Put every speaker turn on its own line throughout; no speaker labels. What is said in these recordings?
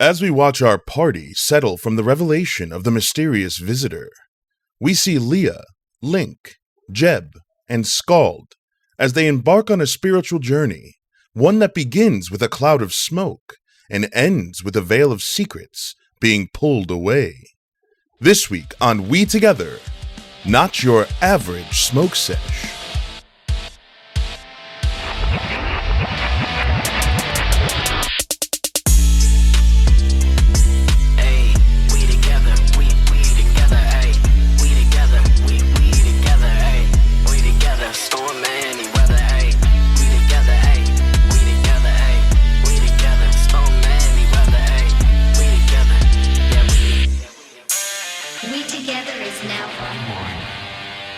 As we watch our party settle from the revelation of the mysterious visitor, we see Leah, Link, Jeb, and Scald as they embark on a spiritual journey, one that begins with a cloud of smoke and ends with a veil of secrets being pulled away. This week on WeTogether, not your average smoke sesh.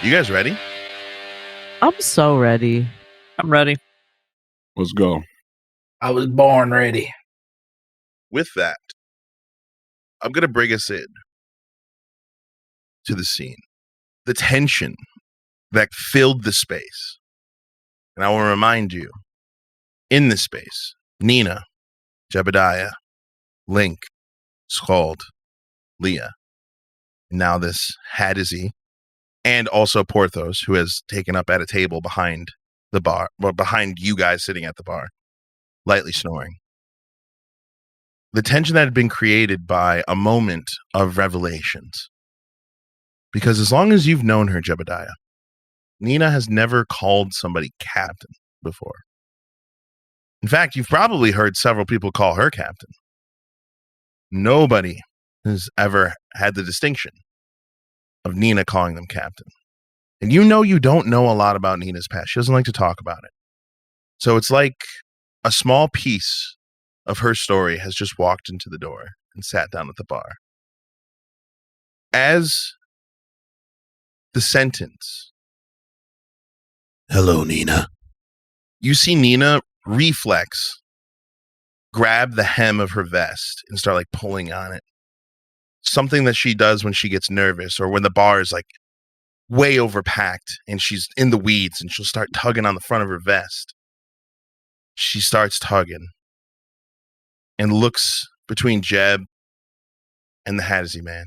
You guys ready?
I'm so ready.
I'm ready.
Let's go.
I was born ready.
With that, I'm going to bring us in to the scene. The tension that filled the space. And I will remind you, in this space, Nina, Jebediah, Link, Scald, Leah, now this Hadizzy, and also Porthos, who has taken up at a table behind the bar, well, behind you guys sitting at the bar, lightly snoring. The tension that had been created by a moment of revelations. Because as long as you've known her, Jebediah, Nina has never called somebody captain before. In fact, you've probably heard several people call her captain. Nobody has ever had the distinction of Nina calling them captain. And you don't know a lot about Nina's past. She doesn't like to talk about it. So it's like a small piece of her story has just walked into the door and sat down at the bar. As the sentence, "Hello, Nina," you see Nina reflex, grab the hem of her vest and start like pulling on it. Something that she does when she gets nervous or when the bar is like way overpacked and she's in the weeds, and she'll start tugging on the front of her vest. She starts tugging and looks between Jeb and the Hadizzy man.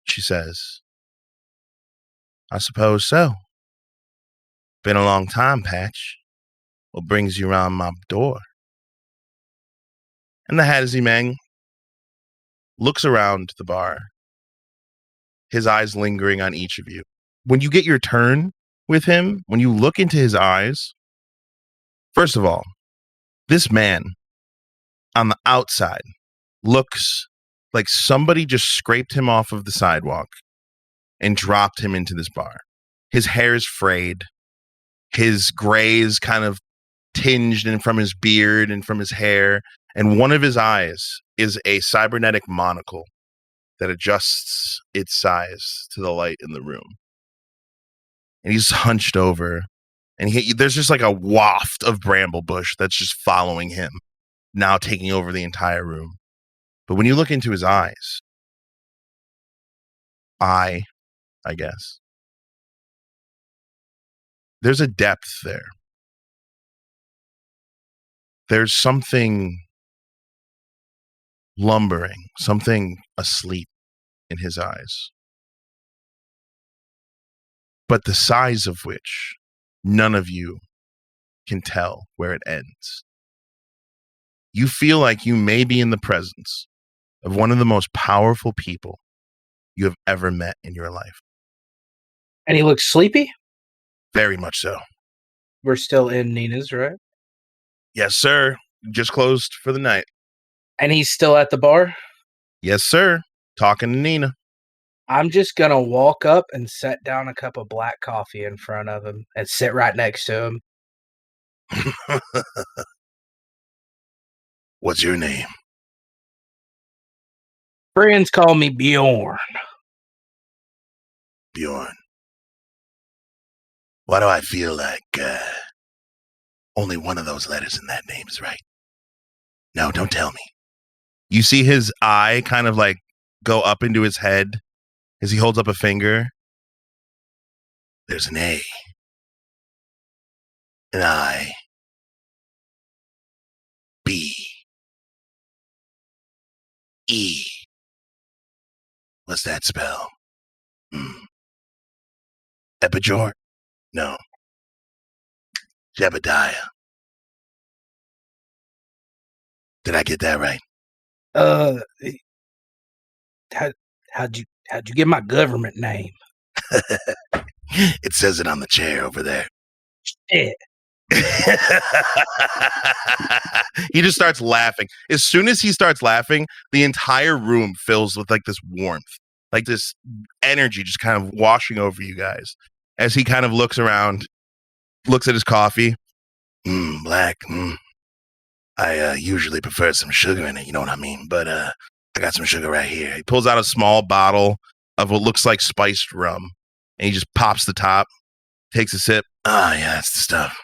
She says, "I suppose so. Been a long time, Patch. What brings you around my door?" And the Hadizzy man looks around the bar, his eyes lingering on each of you. When you get your turn with him, when you look into his eyes, first of all, this man on the outside looks like somebody just scraped him off of the sidewalk and dropped him into this bar. His hair is frayed. His gray is kind of tinged and from his beard and from his hair. And one of his eyes is a cybernetic monocle that adjusts its size to the light in the room. And he's hunched over, and there's just like a waft of bramble bush that's just following him, now taking over the entire room. But when you look into his eyes, I guess, there's a depth there. There's something lumbering, something asleep in his eyes, but the size of which none of you can tell where it ends. You feel like you may be in the presence of one of the most powerful people you have ever met in your life.
And he looks sleepy?
Very much so.
We're still in Nina's, right?
Yes, sir. Just closed for the night.
And he's still at the bar?
Yes, sir. Talking to Nina.
I'm just going to walk up and set down a cup of black coffee in front of him and sit right next to him.
What's your name?
Friends call me Bjorn.
Bjorn. Why do I feel like only one of those letters in that name is right? No, don't tell me. You see his eye kind of like go up into his head as he holds up a finger. There's an A, an I, B, E. What's that spell? Epijor? No. Jebediah. Did I get that right?
How'd you get my government name?
It says it on the chair over there.
Shit.
He just starts laughing. As soon as he starts laughing, the entire room fills with like this warmth, like this energy just kind of washing over you guys. As he kind of looks around, looks at his coffee. Black. I usually prefer some sugar in it, you know what I mean? But I got some sugar right here. He pulls out a small bottle of what looks like spiced rum, and he just pops the top, takes a sip. Ah, yeah, that's the stuff.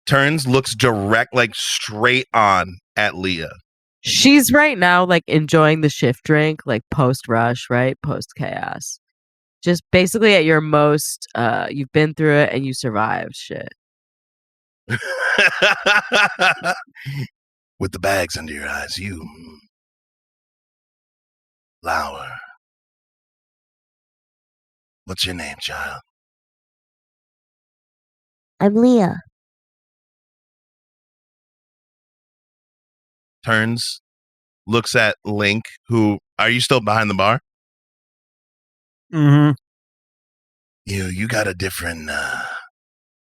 Turns, looks direct, like straight on at Leah.
She's right now like enjoying the shift drink, like post rush, right? Post chaos. Just basically at your most, you've been through it and you survived shit.
With the bags under your eyes, you. Lauer. What's your name, child?
I'm Leah.
Turns, looks at Link, who, are you still behind the bar?
Mm-hmm.
You got a different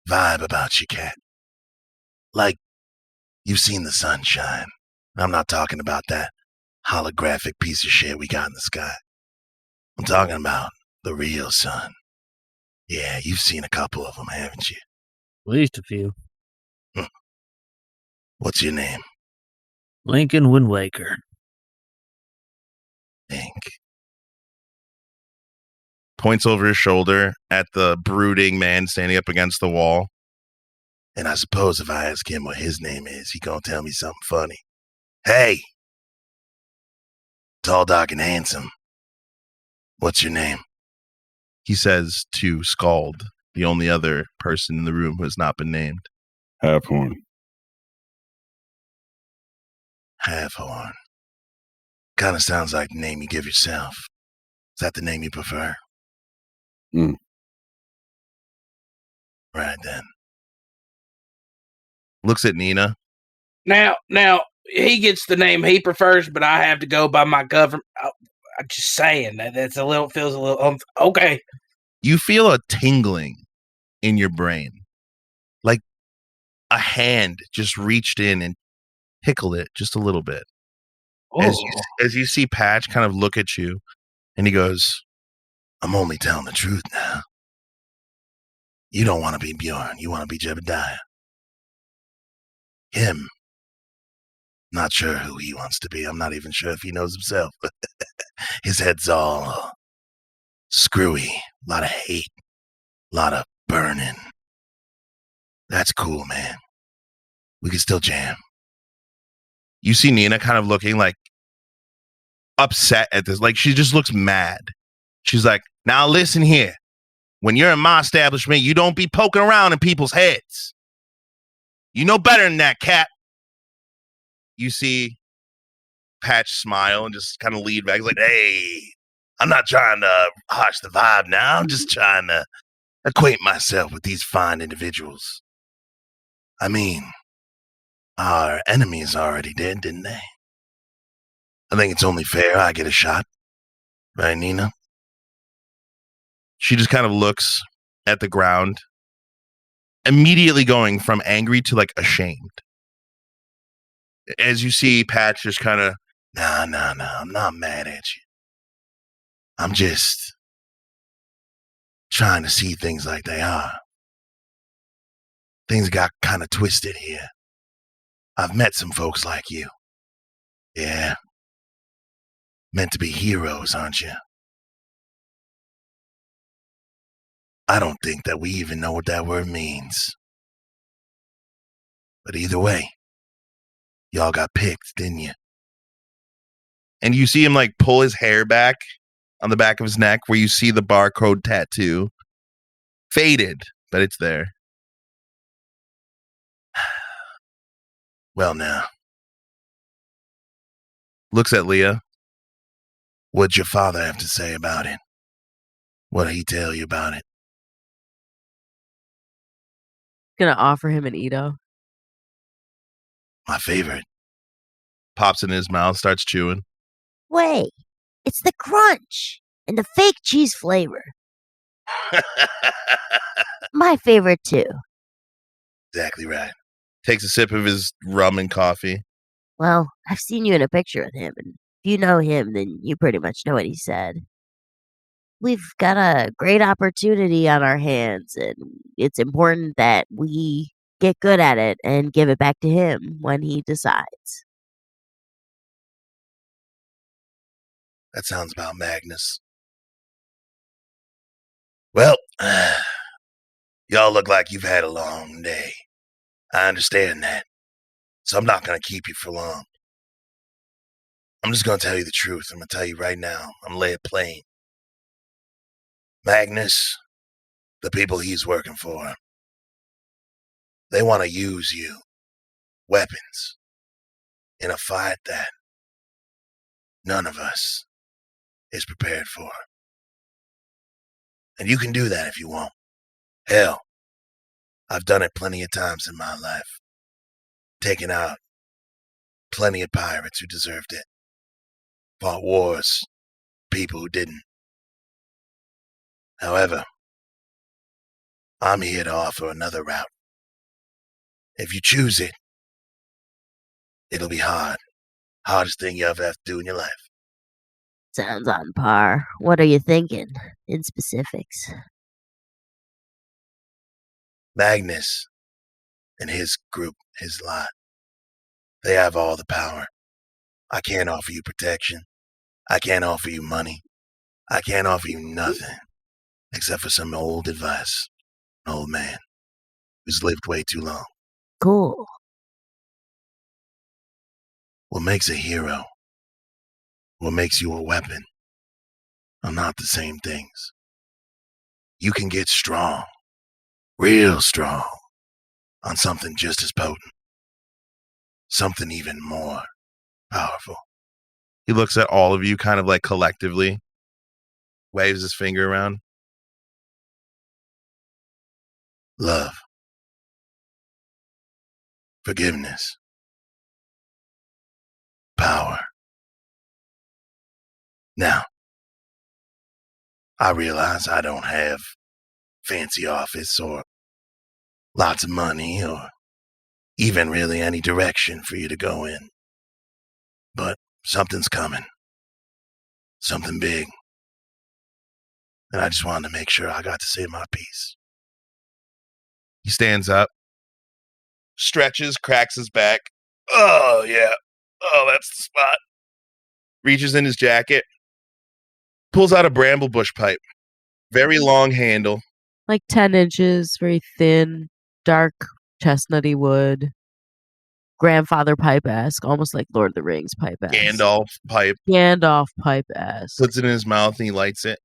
vibe about you, cat. Like, you've seen the sun shine. I'm not talking about that holographic piece of shit we got in the sky. I'm talking about the real sun. Yeah, you've seen a couple of them, haven't you?
At least a few.
What's your name?
Lincoln Windwaker.
Link. Points over his shoulder at the brooding man standing up against the wall. And I suppose if I ask him what his name is, he gonna tell me something funny. Hey! Tall, dark, and handsome. What's your name? He says to Scald, the only other person in the room who has not been named.
Halfhorn.
Halfhorn. Kind of sounds like the name you give yourself. Is that the name you prefer?
Mm.
Right then. Looks at Nina.
Now, he gets the name he prefers, but I have to go by my government. I'm just saying that's feels a little okay.
You feel a tingling in your brain, like a hand just reached in and tickled it just a little bit. As you see Patch kind of look at you, and he goes, "I'm only telling the truth now. You don't want to be Bjorn. You want to be Jebediah. Him. Not sure who he wants to be. I'm not even sure if he knows himself. His head's all screwy. A lot of hate. A lot of burning. That's cool, man. We can still jam." You see Nina kind of looking like upset at this. Like she just looks mad. She's like, "Now listen here. When you're in my establishment, you don't be poking around in people's heads. You know better than that, cat." You see Patch smile and just kind of lead back. He's like, "Hey, I'm not trying to harsh the vibe now. I'm just trying to acquaint myself with these fine individuals. I mean, our enemies already did, didn't they? I think it's only fair I get a shot. Right, Nina?" She just kind of looks at the ground, immediately going from angry to like ashamed. As you see Patch just kind of, nah, I'm not mad at you. I'm just trying to see things like they are. Things got kind of twisted here. I've met some folks like you. Yeah. Meant to be heroes, aren't you? I don't think that we even know what that word means. But either way, y'all got picked, didn't you? And you see him like pull his hair back on the back of his neck where you see the barcode tattoo. Faded, but it's there. Well, now, Looks at Leah. What'd your father have to say about it? What did he tell you about it?
Gonna offer him an Edo.
My favorite. Pops in his mouth, starts chewing.
Wait, it's the crunch and the fake cheese flavor. My favorite too.
Exactly right. Takes a sip of his rum and coffee.
Well, I've seen you in a picture with him, and if you know him, then you pretty much know what he said. We've got a great opportunity on our hands, and it's important that we get good at it and give it back to him when he decides.
That sounds about Magnus. Well, y'all look like you've had a long day. I understand that. So I'm not going to keep you for long. I'm just going to tell you the truth. I'm going to tell you right now. I'm going to lay it plain. Magnus, the people he's working for, they want to use you, weapons, in a fight that none of us is prepared for. And you can do that if you want. Hell, I've done it plenty of times in my life. Taken out plenty of pirates who deserved it. Fought wars, people who didn't. However, I'm here to offer another route. If you choose it, it'll be hard. Hardest thing you ever have to do in your life.
Sounds on par. What are you thinking in specifics?
Magnus and his group, his lot, they have all the power. I can't offer you protection. I can't offer you money. I can't offer you nothing except for some old advice. An old man who's lived way too long.
Cool.
What makes a hero, what makes you a weapon, are not the same things. You can get strong, real strong, on something just as potent. Something even more powerful. He looks at all of you kind of like collectively, waves his finger around. Love. Forgiveness. Power. Now, I realize I don't have fancy office or lots of money or even really any direction for you to go in. But something's coming. Something big. And I just wanted to make sure I got to say my piece. He stands up, stretches, cracks his back. Oh, yeah. Oh, that's the spot. Reaches in his jacket, pulls out a bramble bush pipe. Very long handle.
Like 10 inches, very thin, dark, chestnutty wood. Grandfather pipe-esque, almost like Lord of the Rings pipe-esque.
Gandalf pipe.
Gandalf pipe-esque.
Puts it in his mouth and he lights it.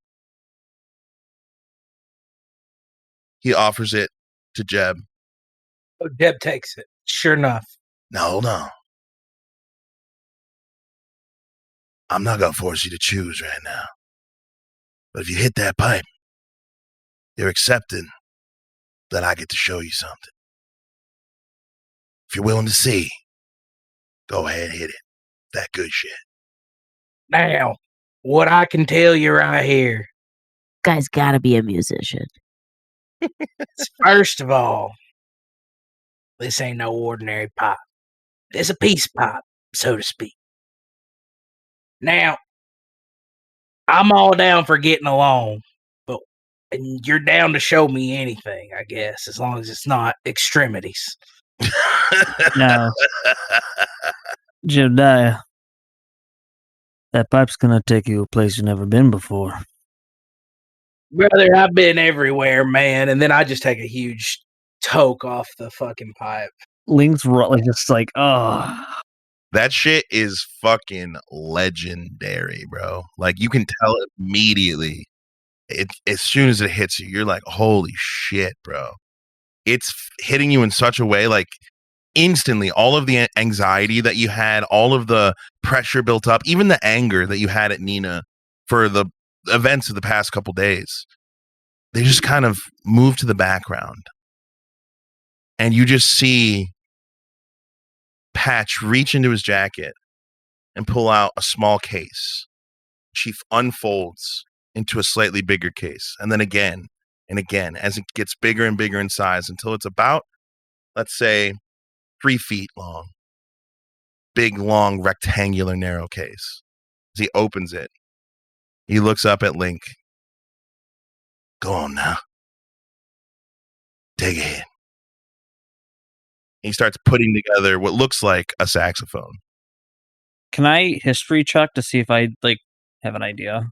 He offers it to Jeb.
Oh, Jeb takes it. Sure enough.
Now, hold on. I'm not going to force you to choose right now. But if you hit that pipe, you're accepting that I get to show you something. If you're willing to see, go ahead and hit it. That good shit.
Now, what I can tell you right here,
Guy's gotta be a musician.
is first of all, this ain't no ordinary pipe. It's a peace pipe, so to speak. Now, I'm all down for getting along, but and you're down to show me anything, I guess, as long as it's not extremities.
No. Jebediah, that pipe's gonna take you a place you've never been before.
Brother, I've been everywhere, man, and then I just take a huge toke off the fucking pipe.
Link's like just like, oh.
That shit is fucking legendary, bro. Like, you can tell immediately. As soon as it hits you, you're like, holy shit, bro. It's hitting you in such a way, like, instantly, all of the anxiety that you had, all of the pressure built up, even the anger that you had at Nina for the events of the past couple days, they just kind of move to the background. And you just see Patch reach into his jacket and pull out a small case. She unfolds into a slightly bigger case. And then again and again, as it gets bigger and bigger in size until it's about, let's say, 3 feet long. Big, long, rectangular, narrow case. As he opens it, he looks up at Link. Go on now. Take it in. He starts putting together what looks like a saxophone.
Can I history check to see if I have an idea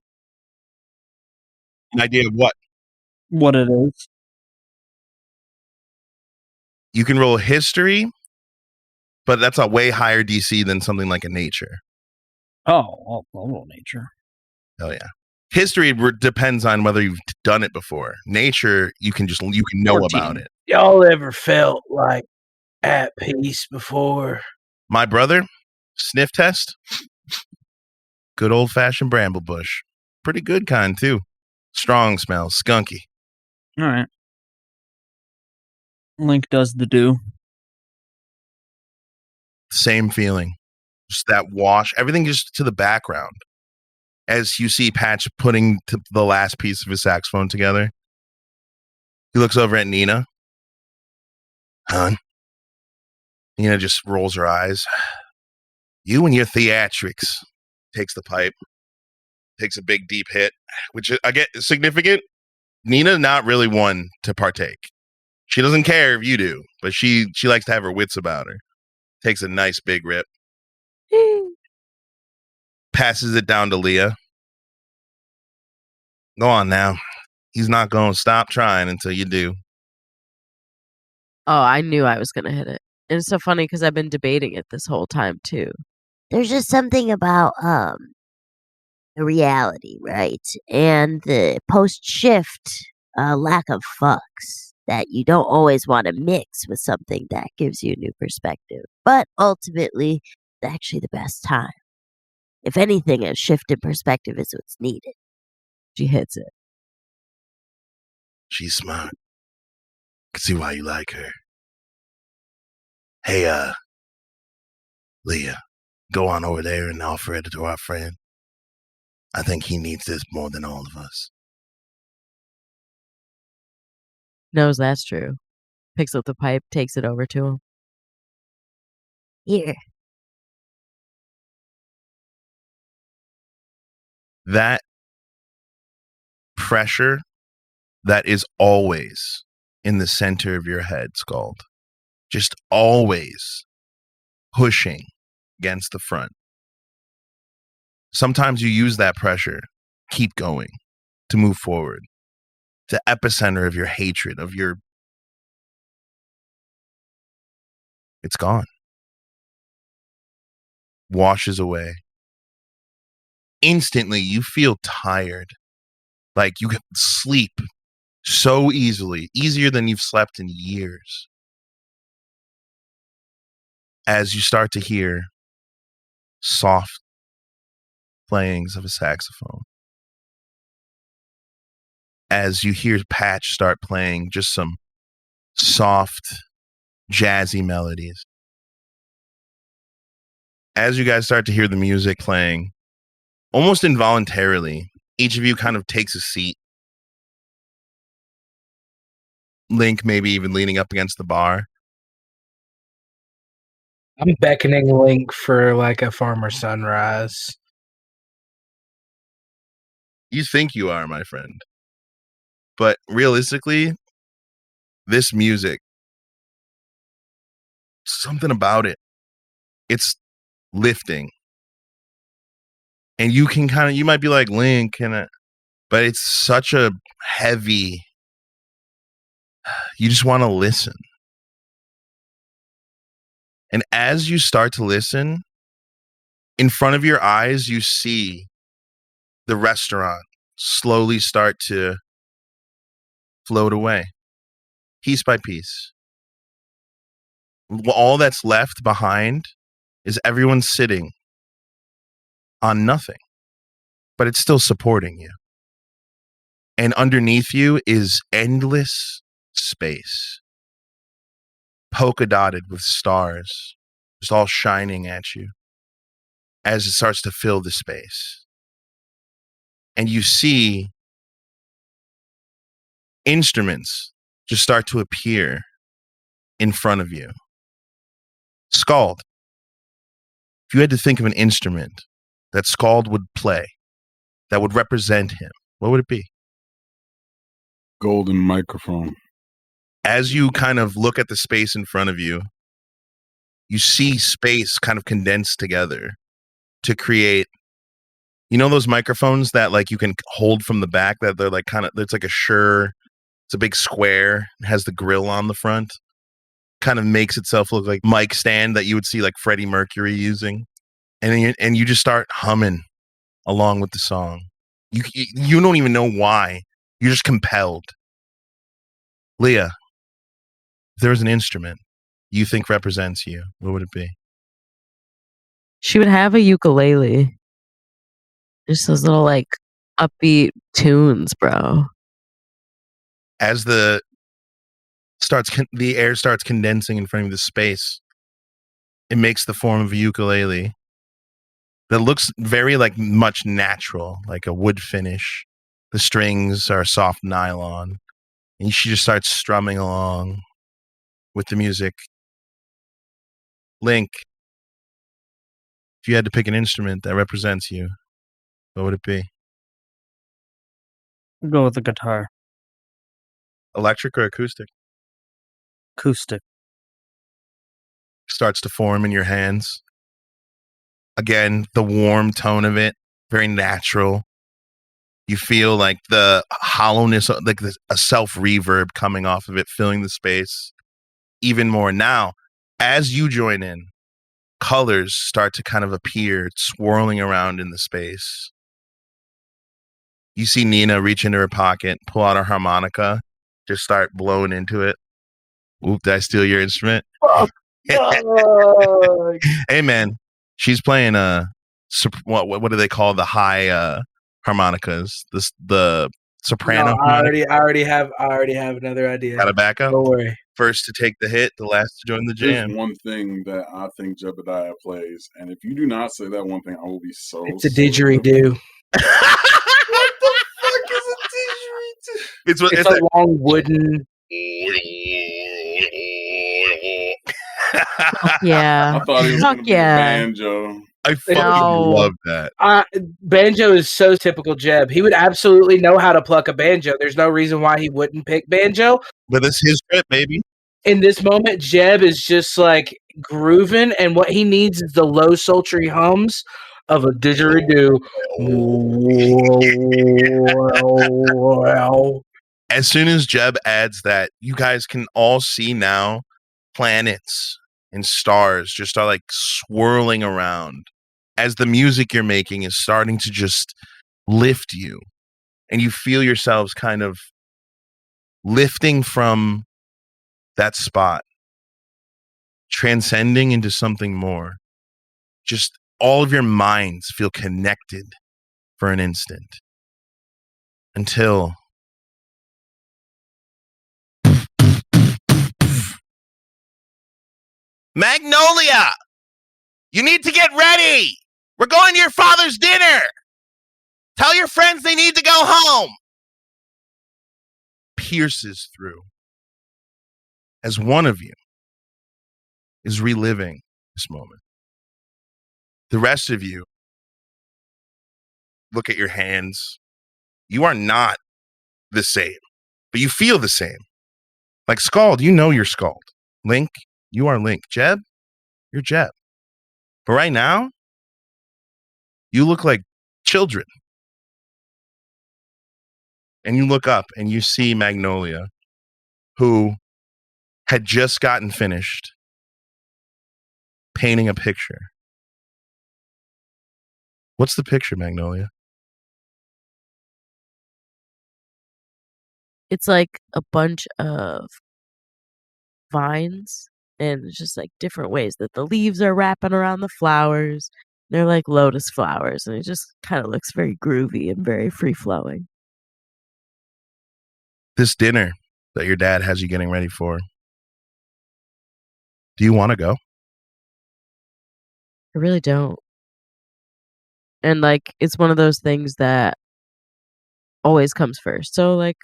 An idea of what?
what it is?
You can roll history, but that's a way higher DC than something like a nature.
Oh, I'll roll nature.
Oh yeah. History depends on whether you've done it before. Nature, you can know
14.
about it.
Y'all ever felt like at peace before?
My brother, sniff test. Good old fashioned bramble bush. Pretty good kind too. Strong smell, skunky.
All right. Link does the do.
Same feeling. Just that wash, everything just to the background. As you see Patch putting the last piece of his saxophone together, he looks over at Nina. Hun. Nina just rolls her eyes. You and your theatrics. Takes the pipe. Takes a big deep hit, which I get significant. Nina not really one to partake. She doesn't care if you do, but she likes to have her wits about her. Takes a nice big rip. Passes it down to Leah. Go on now. He's not going to stop trying until you do.
Oh, I knew I was going to hit it. And it's so funny because I've been debating it this whole time, too.
There's just something about the reality, right? And the post-shift lack of fucks that you don't always want to mix with something that gives you a new perspective. But ultimately, it's actually the best time. If anything, a shift in perspective is what's needed.
She hits it.
She's smart. Can see why you like her. Hey, Leah, go on over there and offer it to our friend. I think he needs this more than all of us.
Knows that's true. Picks up the pipe, takes it over to him.
Here.
That pressure that is always in the center of your head, Scald. Just always pushing against the front. Sometimes you use that pressure, keep going, to move forward. The epicenter of your hatred, it's gone. Washes away. Instantly, you feel tired. Like you can sleep so easily, easier than you've slept in years. As you start to hear soft playings of a saxophone. As you hear Patch start playing just some soft, jazzy melodies. As you guys start to hear the music playing, almost involuntarily, each of you kind of takes a seat. Link maybe even leaning up against the bar.
I'm beckoning Link for like a farmer sunrise.
You think you are, my friend. But realistically, this music, something about it, it's lifting. And you can you might be like, Link, but it's such a heavy, you just want to listen. And as you start to listen, in front of your eyes, you see the restaurant slowly start to float away, piece by piece. all that's left behind is everyone sitting on nothing, but it's still supporting you. And underneath you is endless space, polka dotted with stars, just all shining at you as it starts to fill the space. And you see instruments just start to appear in front of you. Skald, if you had to think of an instrument that Skald would play that would represent him, what would it be?
Golden microphone.
As you kind of look at the space in front of you, you see space kind of condensed together to create, you know, those microphones that like you can hold from the back, that they're like kind of, it's like it's a big square, it has the grill on the front, kind of makes itself look like mic stand that you would see like Freddie Mercury using. And you just start humming along with the song. You don't even know why. You're just compelled. Leah, if there was an instrument you think represents you, what would it be?
She would have a ukulele. Just those little like upbeat tunes, bro.
As the air starts condensing in front of the space, it makes the form of a ukulele that looks very like much natural, like a wood finish. The strings are soft nylon, and she just starts strumming along with the music. Link, if you had to pick an instrument that represents you, what would it be?
Go with the guitar.
Electric or acoustic?
Acoustic.
Starts to form in your hands. Again, the warm tone of it, very natural. You feel like the hollowness, like a self reverb coming off of it, filling the space even more. Now, as you join in, colors start to kind of appear, swirling around in the space. You see Nina reach into her pocket, pull out a harmonica, just start blowing into it. Oop, did I steal your instrument? Hey, man, she's playing what do they call the high harmonicas? The soprano.
No, I already have another idea.
Got a backup?
Don't worry.
First to take the hit, the last to join the jam.
There's one thing that I think Jebediah plays, and if you do not say that one thing, I will be so.
It's a didgeridoo.
What the fuck is a didgeridoo?
It's a long wooden.
Yeah.
I thought he was
Fuck
going to
yeah.
be a banjo.
I fucking
No.
love that.
Banjo is so typical Jeb. He would absolutely know how to pluck a banjo. There's no reason why he wouldn't pick banjo.
But it's his trip, baby.
In this moment, Jeb is just like grooving, and what he needs is the low, sultry hums of a didgeridoo.
As soon as Jeb adds that, you guys can all see now planets and stars just are like swirling around as the music you're making is starting to just lift you, and you feel yourselves kind of lifting from that spot, transcending into something more. Just all of your minds feel connected for an instant until Magnolia, you need to get ready. We're going to your father's dinner. Tell your friends they need to go home. Pierces through as one of you is reliving this moment. The rest of you look at your hands. You are not the same, but you feel the same. Like Skald, you know you're Skald. Link, you are Link. Jeb, you're Jeb. But right now, you look like children. And you look up and you see Magnolia, who had just gotten finished painting a picture. What's the picture, Magnolia?
It's like a bunch of vines And it's just like different ways that the leaves are wrapping around the flowers. They're like lotus flowers, and it just kind of looks very groovy and very free flowing.
This dinner that your dad has you getting ready for, do you want to go?
I really don't. And like, it's one of those things that always comes first. So like,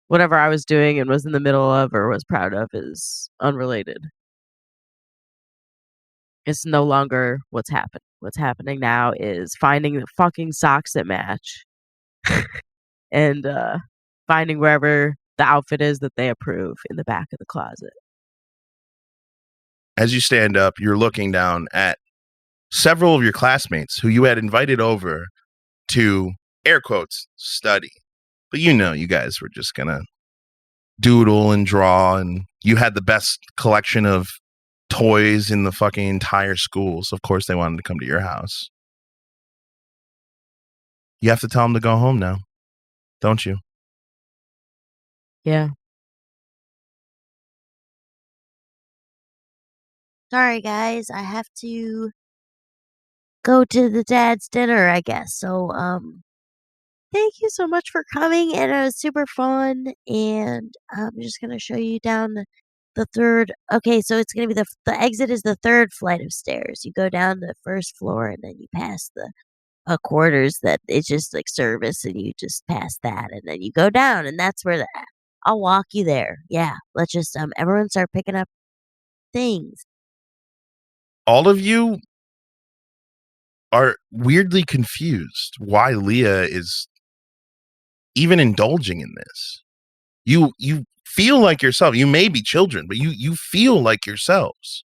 whatever I was doing and was in the middle of or was proud of is unrelated. It's no longer what's happened. What's happening now is finding the fucking socks that match and finding wherever the outfit is that they approve in the back of the closet.
As you stand up, you're looking down at several of your classmates who you had invited over to, air quotes, study. But you guys were just going to doodle and draw, and you had the best collection of toys in the fucking entire school. So, of course, they wanted to come to your house. You have to tell them to go home now, don't you?
Yeah.
Sorry, guys. I have to go to the dad's dinner, I guess. So, thank you so much for coming, and it was super fun. And I'm just gonna show you down the third. Okay, so it's gonna be the exit is the third flight of stairs. You go down the first floor, and then you pass the quarters that it's just like service, and you just pass that, and then you go down, and that's where I'll walk you there. Yeah, let's just everyone start picking up things.
All of you are weirdly confused why Leah is even indulging in this. You feel like yourself. You may be children, but you feel like yourselves.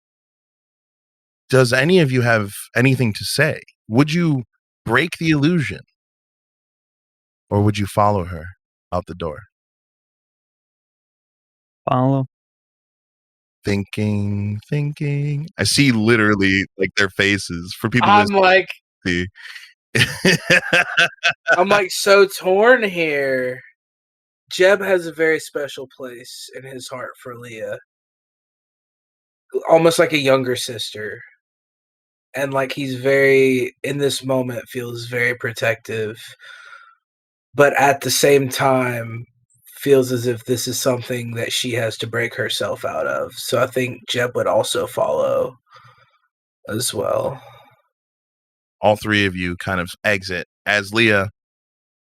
Does any of you have anything to say? Would you break the illusion? Or would you follow her out the door?
Follow.
Thinking. I see literally like their faces for people
I'm
to
like,
see.
I'm like so torn here. Jeb has a very special place in his heart for Leah. Almost like a younger sister. And like he's very, in this moment, feels very protective. But at the same time, feels as if this is something that she has to break herself out of. So I think Jeb would also follow as well.
All three of you kind of exit. As Leah,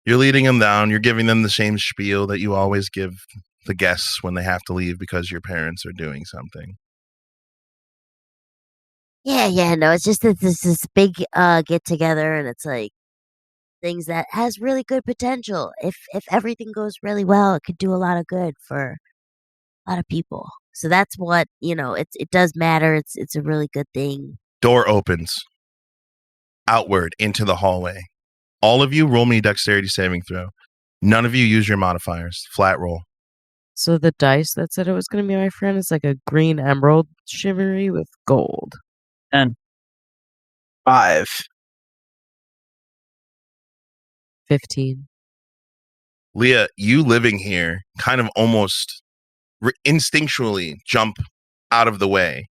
you're leading them down. You're giving them the same spiel that you always give the guests when they have to leave because your parents are doing something.
Yeah, no, it's just that this big get together, and it's like things that has really good potential. If everything goes really well, it could do a lot of good for a lot of people. So that's what, it does matter. It's a really good thing.
Door opens outward into the hallway. All of you roll me a dexterity saving throw. None of you use your modifiers. Flat roll.
So the dice that said it was going to be my friend is like a green emerald shimmery with gold.
10.
5.
15.
Leah, you living here kind of almost instinctually jump out of the way.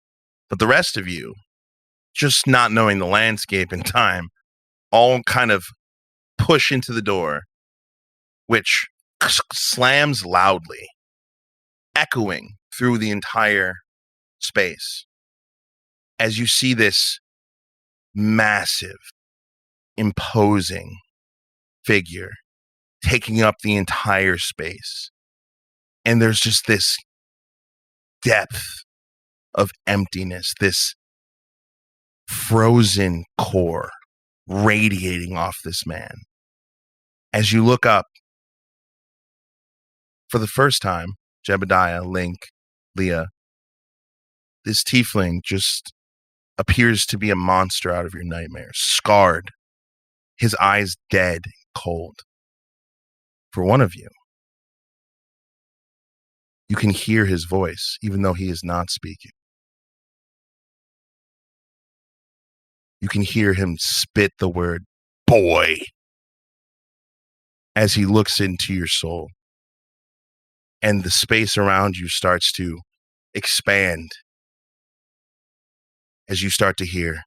But the rest of you, just not knowing the landscape in time, all kind of push into the door, which slams loudly, echoing through the entire space. As you see this massive, imposing figure taking up the entire space. And there's just this depth of emptiness, this frozen core radiating off this man. As you look up, for the first time, Jebediah, Link, Leah, this tiefling just appears to be a monster out of your nightmares, scarred, his eyes dead, cold. For one of you, you can hear his voice, even though he is not speaking. You can hear him spit the word, boy, as he looks into your soul. And the space around you starts to expand as you start to hear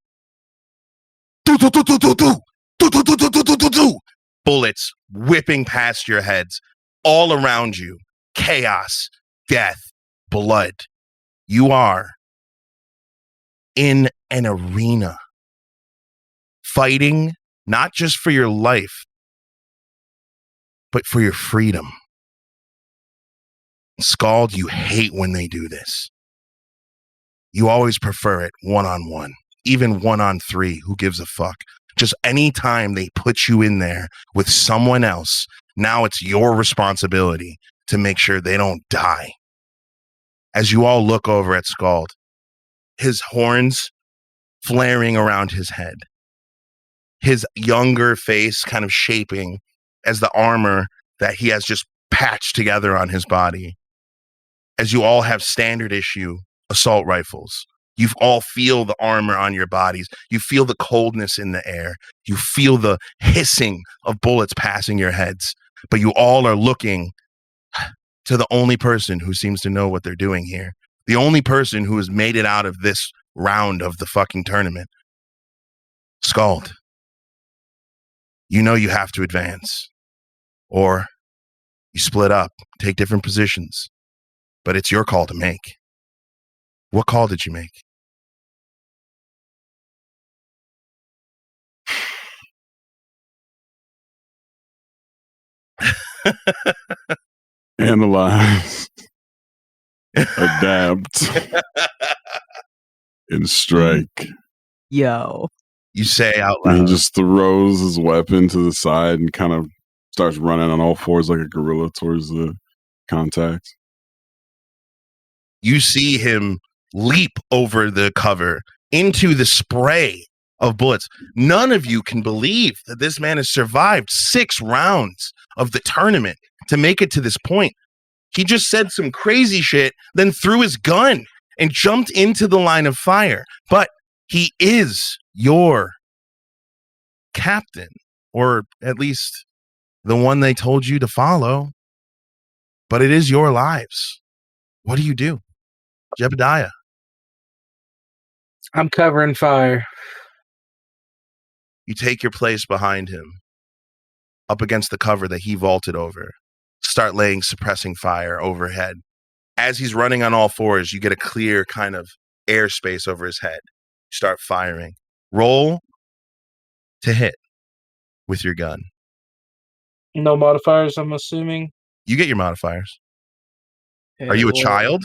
do, do, do, do, do, do, do, do, do, do, do, do, do, do. Bullets whipping past your heads, all around you. Chaos, death, blood. You are in an arena, fighting not just for your life, but for your freedom. Scald, you hate when they do this. You always prefer it one-on-one, even 1-on-3. Who gives a fuck? Just any time they put you in there with someone else, now it's your responsibility to make sure they don't die. As you all look over at Scald, his horns flaring around his head, his younger face kind of shaping as the armor that he has just patched together on his body. As you all have standard issue assault rifles, you all feel the armor on your bodies. You feel the coldness in the air. You feel the hissing of bullets passing your heads. But you all are looking to the only person who seems to know what they're doing here. The only person who has made it out of this round of the fucking tournament. Scald. You know you have to advance. Or you split up, take different positions. But it's your call to make. What call did you make?
Analyze, adapt, and strike.
Yo.
You say out
And he
loud.
just throws his weapon to the side and kind of starts running on all fours like a gorilla towards the contact.
You see him leap over the cover into the spray of bullets. None of you can believe that this man has survived 6 rounds of the tournament to make it to this point. He just said some crazy shit, then threw his gun and jumped into the line of fire. But he is your captain, or at least the one they told you to follow. But it is your lives. What do? Jebediah.
I'm covering fire.
You take your place behind him, up against the cover that he vaulted over. Start laying suppressing fire overhead. As he's running on all fours, you get a clear kind of airspace over his head. You start firing. Roll to hit with your gun.
No modifiers, I'm assuming.
You get your modifiers.
Okay,
Are you a
well-
child?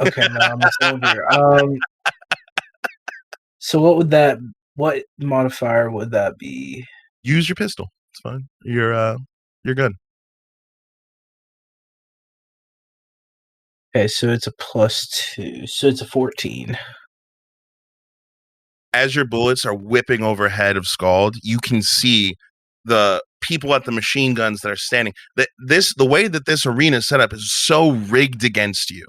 Okay, no, I'm a soldier. So what modifier would that be?
Use your pistol. It's fine. You're good.
Okay, so it's a +2. So it's a 14.
As your bullets are whipping overhead of Scald, you can see the people at the machine guns that are standing. The way that this arena is set up is so rigged against you.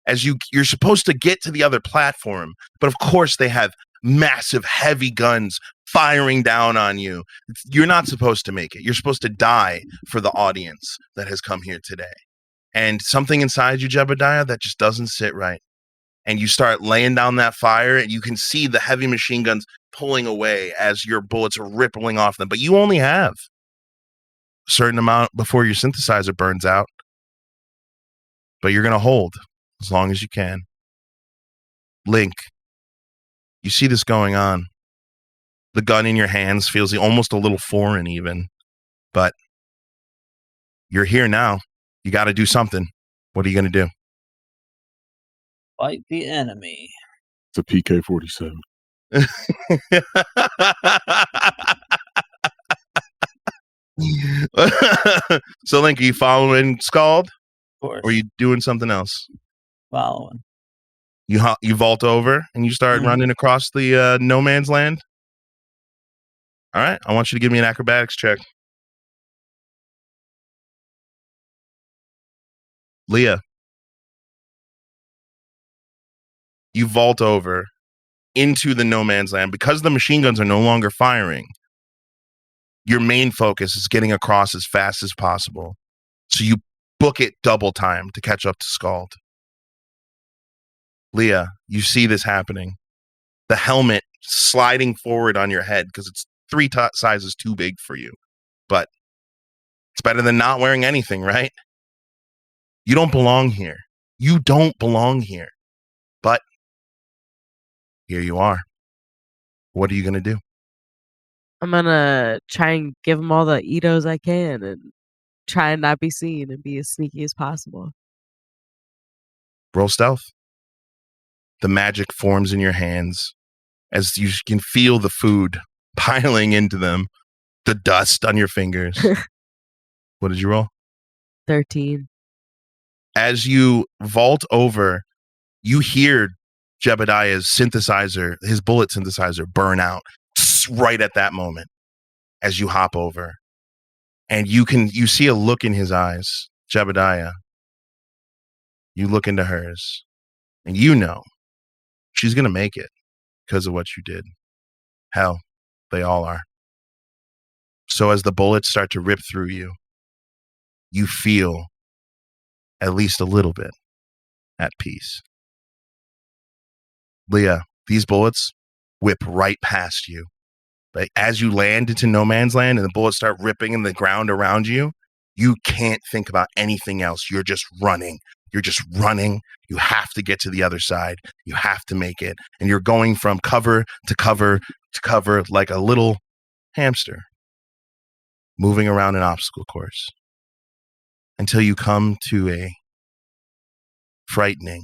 As you're supposed to get to the other platform, but of course they have massive, heavy guns firing down on you. You're not supposed to make it. You're supposed to die for the audience that has come here today. And something inside you, Jebediah, that just doesn't sit right. And you start laying down that fire, and you can see the heavy machine guns pulling away as your bullets are rippling off them. But you only have a certain amount before your synthesizer burns out. But you're going to hold as long as you can. Link, you see this going on. The gun in your hands feels almost a little foreign even. But you're here now. You got to do something. What are you going to do?
Fight the enemy.
It's a PK-47.
So, Link, are you following Scald?
Of course.
Or are you doing something else?
Following.
You vault over and you start running across the no man's land? All right. I want you to give me an acrobatics check. Leah. You vault over into the no man's land. Because the machine guns are no longer firing, your main focus is getting across as fast as possible. So you book it double time to catch up to Scald. Leah, you see this happening. the helmet sliding forward on your head because it's 3 sizes too big for you. But it's better than not wearing anything, right? You don't belong here. You don't belong here. But here you are. What are you going to do?
I'm gonna try and give them all the Edos I can and try and not be seen and be as sneaky as possible.
Roll stealth. The magic forms in your hands as you can feel the food piling into them, the dust on your fingers. What did you roll?
13.
As you vault over, you hear Jebediah's synthesizer, his bullet synthesizer, burn out right at that moment as you hop over. And you see a look in his eyes. Jebediah, you look into hers, and you know she's going to make it because of what you did. Hell, they all are. So as the bullets start to rip through you, you feel at least a little bit at peace. Leah, these bullets whip right past you. Like as you land into no man's land and the bullets start ripping in the ground around you, you can't think about anything else. You're just running. You're just running. You have to get to the other side. You have to make it. And you're going from cover to cover to cover like a little hamster, moving around an obstacle course until you come to a frightening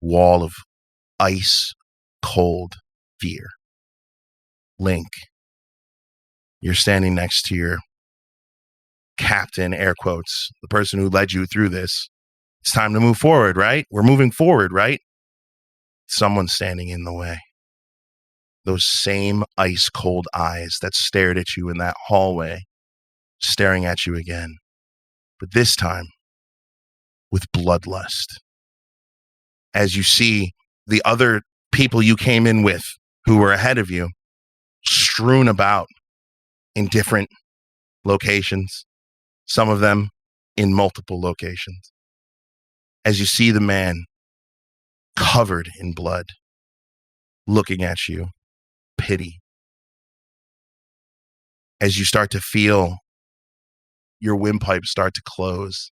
wall of ice cold fear. Link, you're standing next to your captain, air quotes, the person who led you through this. It's time to move forward, right? We're moving forward, right? Someone's standing in the way. Those same ice cold eyes that stared at you in that hallway, staring at you again. But this time, with bloodlust. As you see the other people you came in with who were ahead of you, strewn about in different locations, some of them in multiple locations. As you see the man covered in blood, looking at you, pity. As you start to feel your windpipe start to close,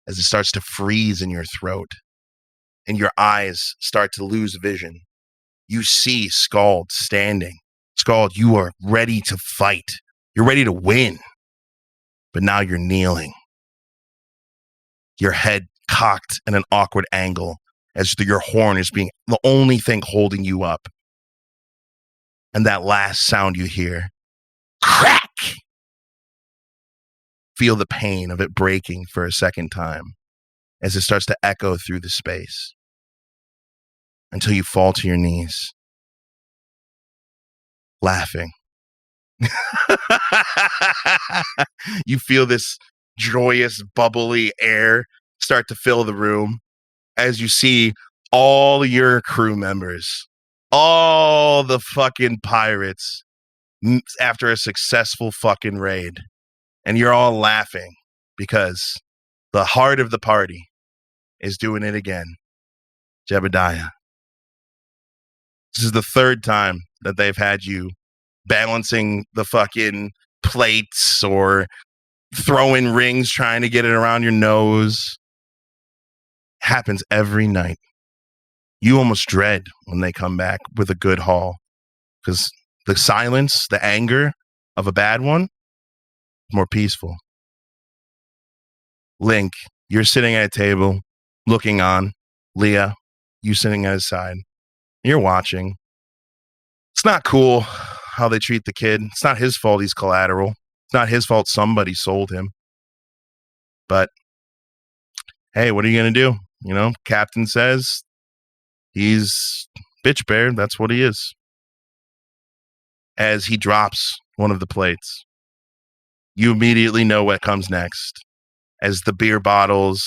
as it starts to freeze in your throat, and your eyes start to lose vision, you see Scald standing. Scald, you are ready to fight. You're ready to win. But now you're kneeling. Your head cocked at an awkward angle as your horn is being the only thing holding you up. And that last sound you hear, crack! Feel the pain of it breaking for a second time as it starts to echo through the space until you fall to your knees, laughing. You feel this joyous, bubbly air start to fill the room as you see all your crew members, all the fucking pirates after a successful fucking raid. And you're all laughing because the heart of the party is doing it again. Jebediah. This is the third time that they've had you balancing the fucking plates or throwing rings trying to get it around your nose. Happens every night. You almost dread when they come back with a good haul because the silence, the anger of a bad one is more peaceful. Link, you're sitting at a table looking on. Leah, you sitting at his side. You're watching. It's not cool how they treat the kid. It's not his fault he's collateral. It's not his fault somebody sold him. But, hey, what are you going to do? You know, Captain says he's bitch bear. That's what he is. As he drops one of the plates, you immediately know what comes next. As the beer bottles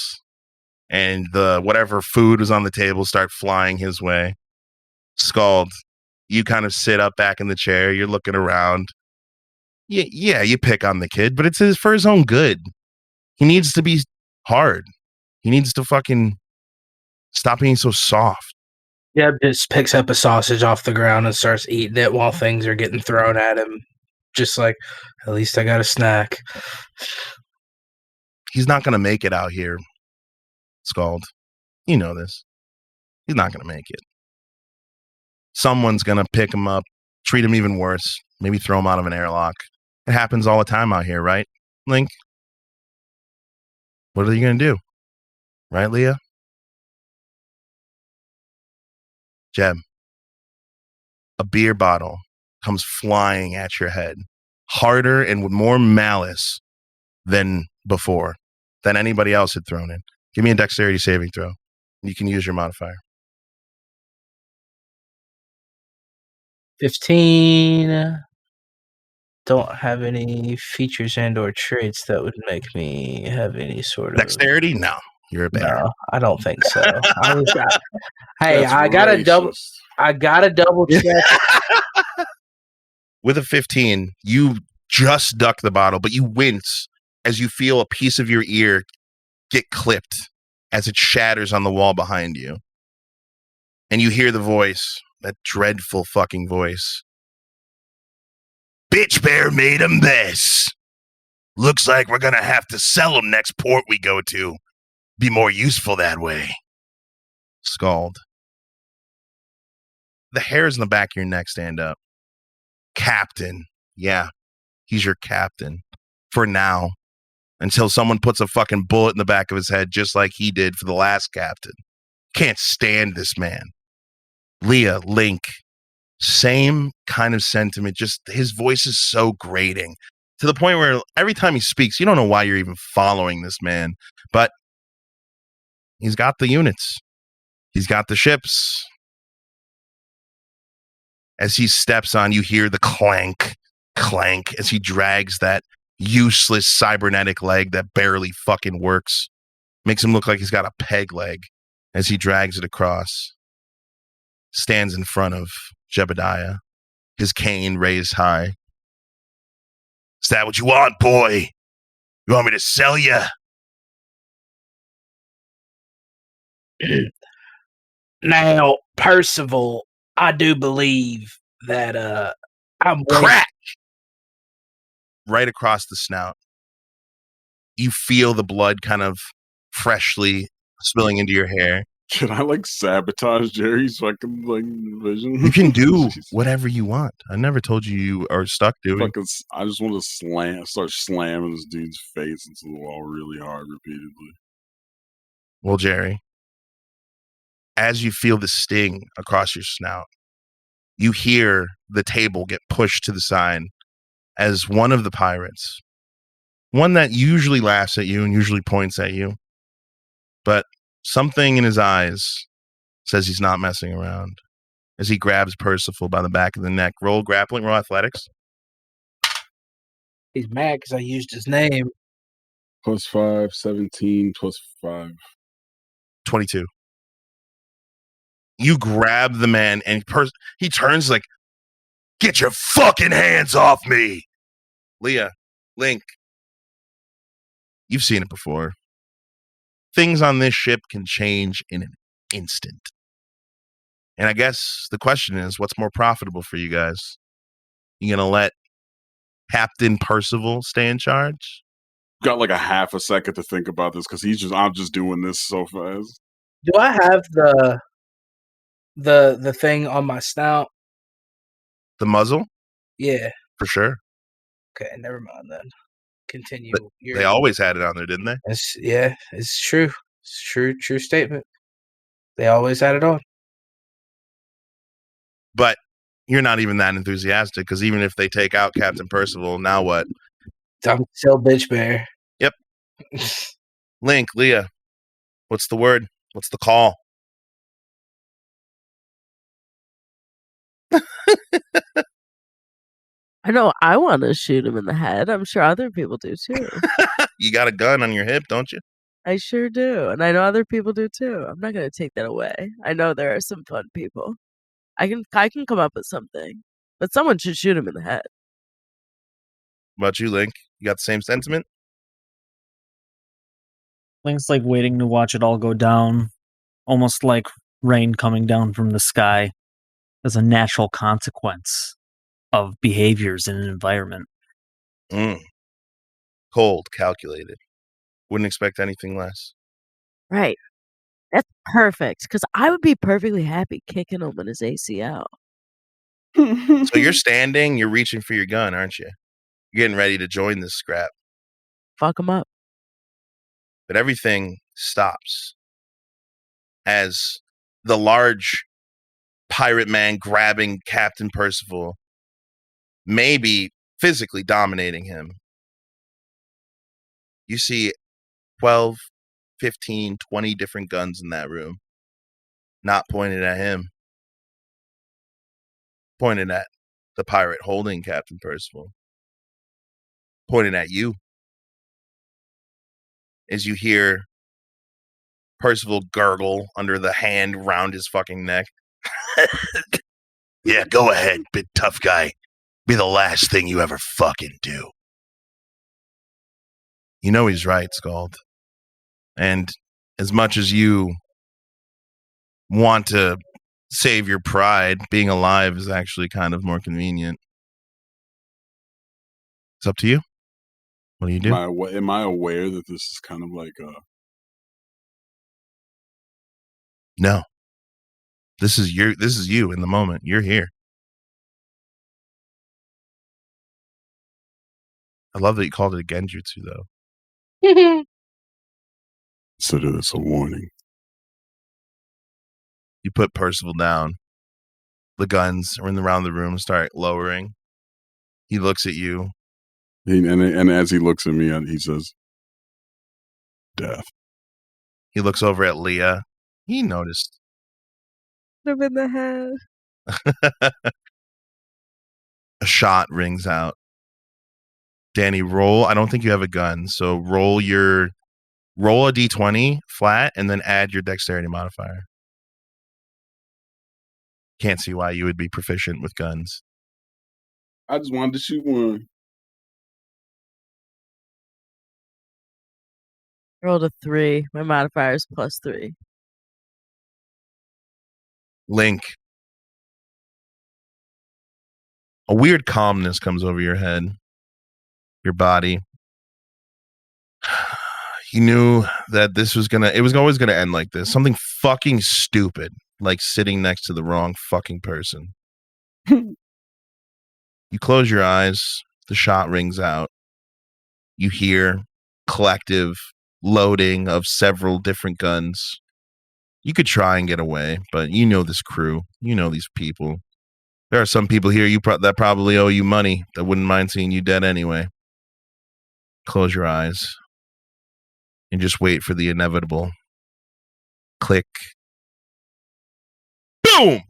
and the whatever food was on the table start flying his way. Scald, you kind of sit up back in the chair. You're looking around. Yeah, you pick on the kid, but it's for his own good. He needs to be hard. He needs to fucking stop being so soft.
Jeb just picks up a sausage off the ground and starts eating it while things are getting thrown at him. Just like, at least I got a snack.
He's not going to make it out here, Scald. You know this. He's not going to make it. Someone's going to pick him up, treat him even worse, maybe throw him out of an airlock. It happens all the time out here, right, Link? What are you going to do? Right, Leah? Jeb, a beer bottle comes flying at your head, harder and with more malice than before, than anybody else had thrown in. Give me a dexterity saving throw. You can use your modifier.
15. Don't have any features and or traits that would make me have any sort of
Dexterity? No. You're a bear.
No, I don't think so. Hey,
That's
I gotta double check.
With a 15, you just duck the bottle, but you wince as you feel a piece of your ear get clipped as it shatters on the wall behind you. And you hear the voice, that dreadful fucking voice. Bitch Bear made him this. Looks like we're gonna have to sell him next port we go to. Be more useful that way. Scald. The hairs in the back of your neck stand up. Captain. Yeah, he's your captain. For now. Until someone puts a fucking bullet in the back of his head just like he did for the last captain. Can't stand this man. Leah, Link. Same kind of sentiment. Just his voice is so grating. To the point where every time he speaks, you don't know why you're even following this man. But he's got the units. He's got the ships. As he steps on, you hear the clank, clank, as he drags that useless cybernetic leg that barely fucking works. Makes him look like he's got a peg leg as he drags it across. Stands in front of Jebediah, his cane raised high. Is that what you want, boy? You want me to sell you?
Now, Percival, I do believe that I'm
Crack! Right across the snout. You feel the blood kind of freshly spilling into your hair.
Can I sabotage Jerry's fucking vision?
You can do
Jesus.
whatever you want. I never told you are stuck doing.
I just want to start slamming this dude's face into the wall really hard repeatedly.
Well, Jerry, as you feel the sting across your snout, you hear the table get pushed to the side as one of the pirates, one that usually laughs at you and usually points at you, but something in his eyes says he's not messing around. As he grabs Percival by the back of the neck. Roll grappling, roll athletics.
He's mad because I used his name.
+5, 17, +5.
22. You grab the man and he turns like, get your fucking hands off me. Leah, Link, you've seen it before. Things on this ship can change in an instant. And I guess the question is, what's more profitable for you guys? You gonna let Captain Percival stay in charge?
Got a half a second to think about this because I'm just doing this so fast.
Do I have the thing on my snout?
The muzzle?
Yeah.
For sure.
Okay, never mind then. Continue.
But they always had it on there, didn't they?
It's true. It's true statement. They always had it on.
But you're not even that enthusiastic because even if they take out Captain Percival, now what?
I'm still bitch bear.
Yep. Link, Leah, what's the word? What's the call?
I know I want to shoot him in the head. I'm sure other people do too.
You got a gun on your hip, don't you?
I sure do. And I know other people do too. I'm not going to take that away. I know there are some fun people. I can come up with something. But someone should shoot him in the head.
What about you, Link? You got the same sentiment?
Link's waiting to watch it all go down. Almost rain coming down from the sky as a natural consequence of behaviors in an environment.
Cold, calculated. Wouldn't expect anything less.
Right. That's perfect. Because I would be perfectly happy kicking him in his ACL.
So you're standing, you're reaching for your gun, aren't you? You're getting ready to join this scrap.
Fuck him up.
But everything stops as the large pirate man grabbing Captain Percival, maybe physically dominating him. You see 12, 15, 20 different guns in that room, not pointed at him, pointed at the pirate holding Captain Percival, pointed at you. As you hear Percival gurgle under the hand round his fucking neck. Yeah, go ahead, big tough guy. Be the last thing you ever fucking do. You know he's right, Scald. And as much as you want to save your pride, being alive is actually kind of more convenient. It's up to you. What do you do?
Am I aware that this is kind of like a...
No. This is you in the moment. You're here. I love that you called it a genjutsu, though.
Consider this a warning.
You put Percival down. The guns are around the room, start lowering. He looks at you.
And as he looks at me, he says, death.
He looks over at Leah. He noticed.
Him in the head.
A shot rings out. Danny, roll. I don't think you have a gun, so roll a d20 flat and then add your dexterity modifier. Can't see why you would be proficient with guns.
I just wanted to shoot one.
Rolled a 3. My modifier is +3.
Link. A weird calmness comes over your head, your body. You knew that it was always gonna end like this. Something fucking stupid, like sitting next to the wrong fucking person. You close your eyes, the shot rings out. You hear collective loading of several different guns. You could try and get away, but you know this crew. You know these people. There are some people here that probably owe you money that wouldn't mind seeing you dead anyway. Close your eyes and just wait for the inevitable. Click. Boom!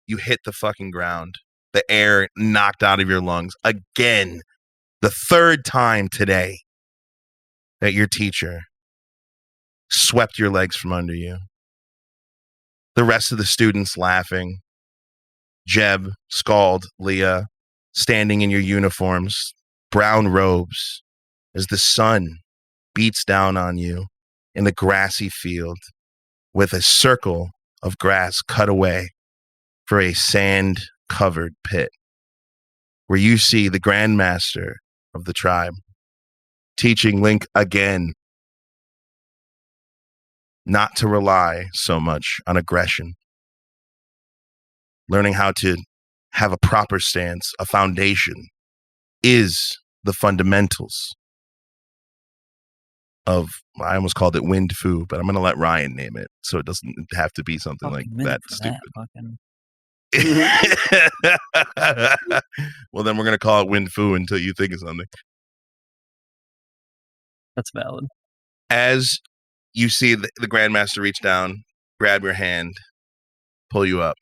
You hit the fucking ground. The air knocked out of your lungs. Again, the third time today that your teacher swept your legs from under you. The rest of the students laughing. Jeb, Scald, Leah, standing in your uniforms, brown robes, as the sun beats down on you in the grassy field with a circle of grass cut away for a sand-covered pit, where you see the Grandmaster of the tribe teaching Link again not to rely so much on aggression, learning how to have a proper stance, a foundation, is the fundamentals of, I almost called it wind fu, but I'm going to let Ryan name it so it doesn't have to be something like that stupid. Well, then we're going to call it wind fu until you think of something.
That's valid.
As you see the Grandmaster reach down, grab your hand, pull you up.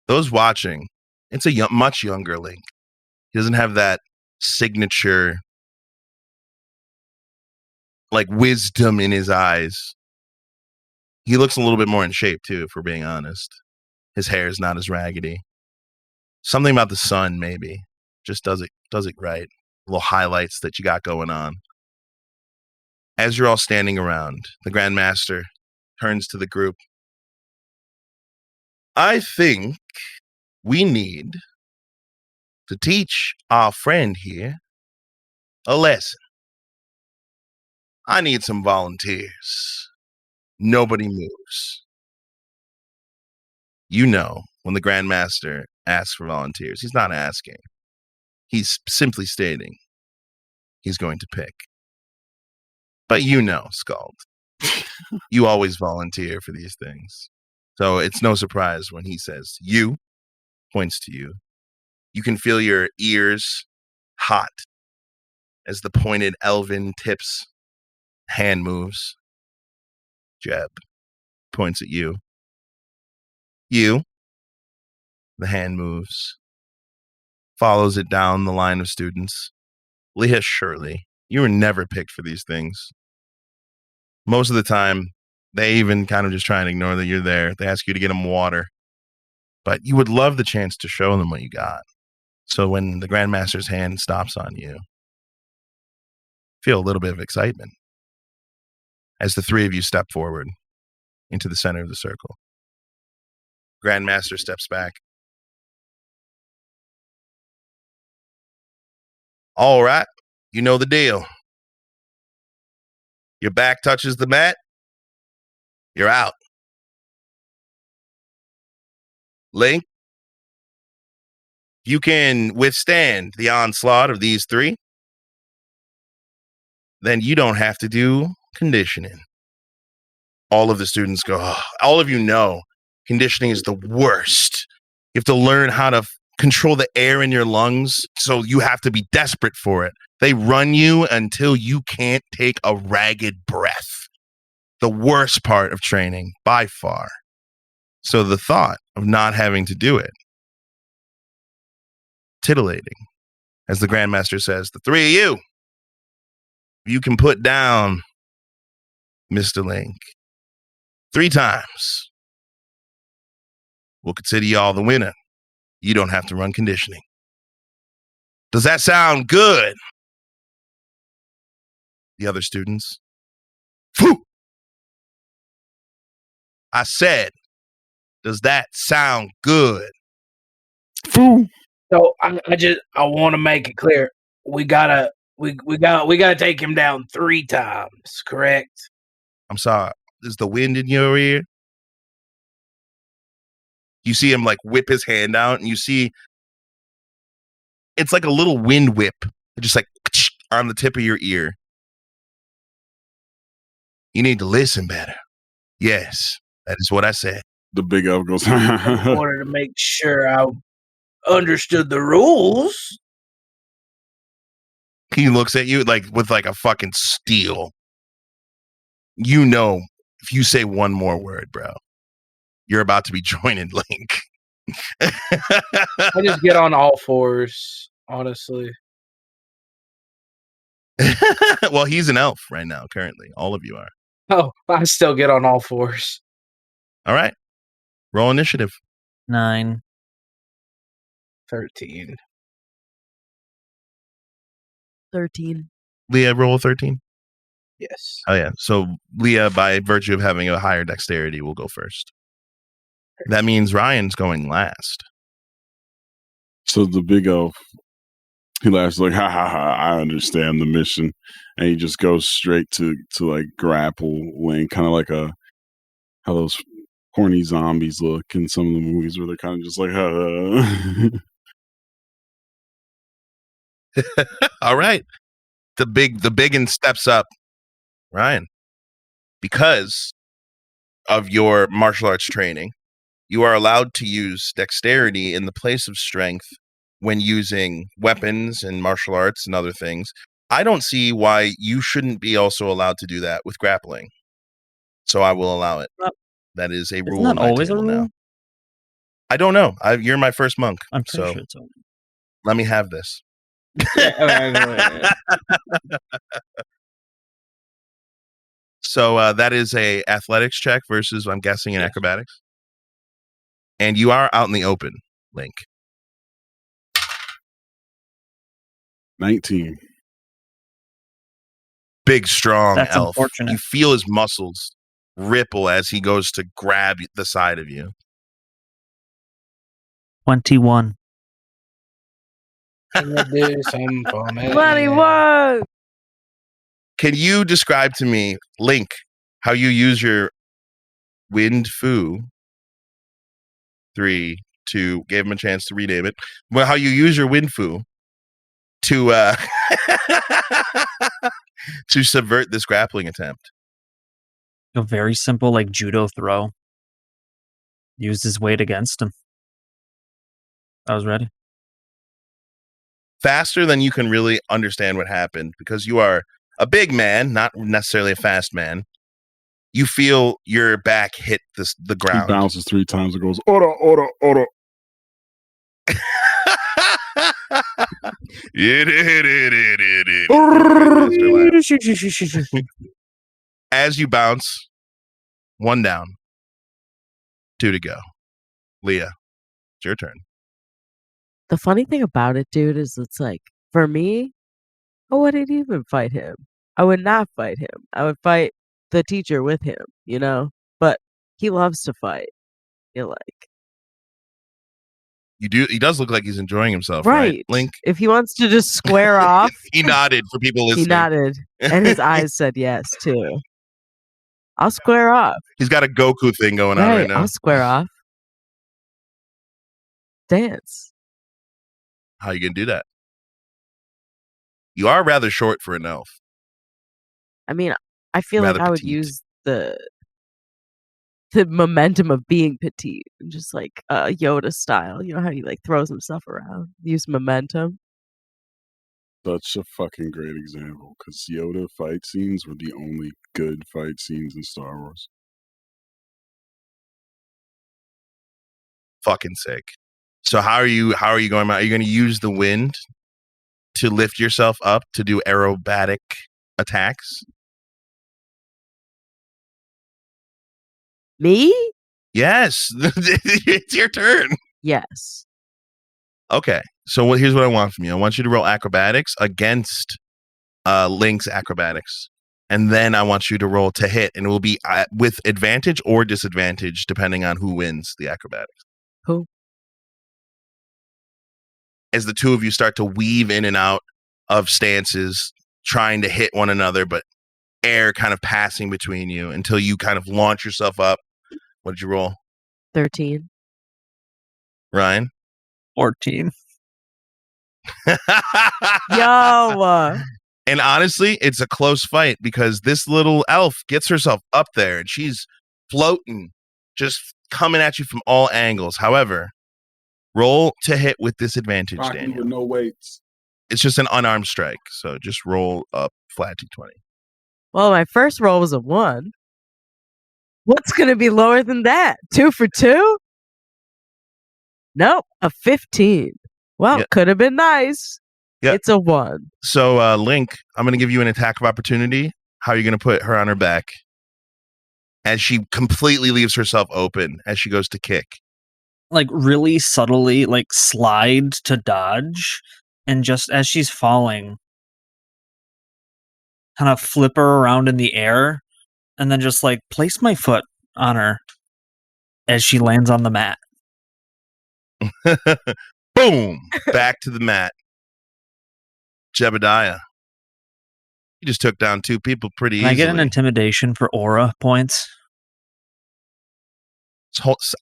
Those watching, it's a much younger Link. He doesn't have that signature, like, wisdom in his eyes. He looks a little bit more in shape, too, if we're being honest. His hair is not as raggedy. Something about the sun, maybe, just does it right. Little highlights that you got going on. As you're all standing around, the Grandmaster turns to the group. I think we need to teach our friend here a lesson. I need some volunteers. Nobody moves. You know, when the Grandmaster asks for volunteers, he's not asking. He's simply stating he's going to pick. But you know, Scald, you always volunteer for these things. So it's no surprise when he says, you, points to you. You can feel your ears hot as the pointed elven tips hand moves. Jeb points at you. You, the hand moves, follows it down the line of students. Leah Shirley, you were never picked for these things. Most of the time, they even kind of just try and ignore that you're there. They ask you to get them water. But you would love the chance to show them what you got. So when the Grandmaster's hand stops on you, feel a little bit of excitement as the three of you step forward into the center of the circle. Grandmaster steps back. All right, you know the deal. Your back touches the mat, you're out. Link, you can withstand the onslaught of these three, then you don't have to do conditioning. All of the students go, oh, all of you know conditioning is the worst. You have to learn how to control the air in your lungs, so you have to be desperate for it. They run you until you can't take a ragged breath. The worst part of training, by far. So the thought of not having to do it, titillating, as the Grandmaster says, the three of you can put down Mr. Link 3 times. We'll consider y'all the winner. You don't have to run conditioning. Does that sound good? The other students. Phew! I said, does that sound good?
Foo.
So I want to make it clear. We gotta take him down 3 times, correct?
I'm sorry. Is the wind in your ear? You see him like whip his hand out, and you see it's like a little wind whip, just like on the tip of your ear. You need to listen better. Yes, that is what I said.
The big elf goes,
I wanted to make sure I understood the rules.
He looks at you like with like a fucking steel. You know, if you say one more word, bro, you're about to be joining Link.
I just get on all 4s, honestly.
Well, he's an elf right now, currently. All of you are.
Oh, I still get on all 4s.
All right. Roll initiative.
9.
13.
13.
Leah, roll a 13.
Yes.
Oh, yeah. So Leah, by virtue of having a higher dexterity, will go first. That means Ryan's going last.
So the big elf, he laughs like, ha ha ha, I understand the mission. And he just goes straight to like grapple Link, kind of like how those corny zombies look in some of the movies where they're kind of just like,
All right. The biggin steps up. Ryan, because of your martial arts training, you are allowed to use dexterity in the place of strength when using weapons and martial arts and other things. I don't see why you shouldn't be also allowed to do that with grappling. So I will allow it. That is a rule
Isn't
on
that
my
always a
table
rule?
now. I don't know. You're my first monk.
I'm pretty
so
sure it's always.
let me have this. So that is a athletics check versus, I'm guessing, an acrobatics. And you are out in the open, Link.
19.
Big, strong
That's
elf.
unfortunate.
You feel his muscles ripple as he goes to grab the side of you.
21.
Can you do some for me?
21!
Can you describe to me, Link, how you use your wind foo? 3, 2, gave him a chance to rename it. Well, how you use your wind foo to to subvert this grappling attempt.
A very simple, like, judo throw. Used his weight against him. I was ready.
Faster than you can really understand what happened, because you are a big man, not necessarily a fast man. You feel your back hit the
He
ground.
bounces 3 times and goes, order.
As you bounce, 1 down, 2 to go. Leah, it's your turn.
The funny thing about it, dude, is it's like, for me, I wouldn't even fight him. I would not fight him. I would fight the teacher with him, you know? But he loves to fight. You're like,
He does look like he's enjoying himself,
right.
Link?
If he wants to just square off,
He nodded for people listening.
he nodded. And his eyes said yes, too. I'll square off.
He's got a Goku thing going on right now.
I'll square off. Dance.
How you gonna do that? You are rather short for an elf.
I mean, I feel like
Rather
I would
petite.
use the momentum of being petite and just like Yoda style. You know how he like throws himself around? Use momentum.
Such a fucking great example, because Yoda fight scenes were the only good fight scenes in Star Wars.
Fucking sick. So how are you going about? Are you going to use the wind to lift yourself up to do aerobatic attacks?
Me?
Yes. It's your turn.
Yes.
Okay. So here's what I want from you. I want you to roll acrobatics against Link's acrobatics. And then I want you to roll to hit. And it will be with advantage or disadvantage, depending on who wins the acrobatics.
Cool.
As the two of you start to weave in and out of stances, trying to hit one another, but air kind of passing between you until you kind of launch yourself up. What did you roll?
13.
Ryan?
14.
Yo!
And honestly, it's a close fight because this little elf gets herself up there and she's floating, just coming at you from all angles. However, roll to hit with disadvantage,
Rocky
Daniel.
with no weights.
It's just an unarmed strike, so just roll up flat d20.
Well, my first roll was a 1. What's going to be lower than that? 2 for 2? Nope, a 15. Well,
Yeah.
could have been nice.
Yeah.
It's a 1.
So, Link, I'm going to give you an attack of opportunity. How are you going to put her on her back? As she completely leaves herself open as she goes to kick.
Like, really subtly, like, slide to dodge. And just as she's falling, kind of flip her around in the air. And then just, like, place my foot on her as she lands on the mat.
Boom! Back to the mat. Jebediah. You just took down 2 people pretty
Can I
easily.
get an intimidation for aura points?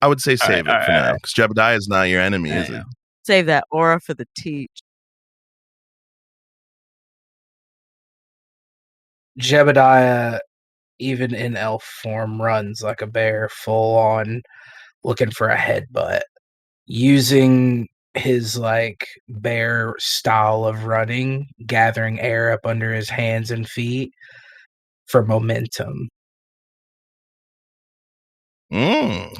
I would say save
All
it for
right,
now,
all right.
because Jebediah is not your enemy, is
Yeah.
it?
Save that aura for the teach.
Jebediah, even in elf form, runs like a bear, full on, looking for a headbutt, using his like bear style of running, gathering air up under his hands and feet for momentum.
So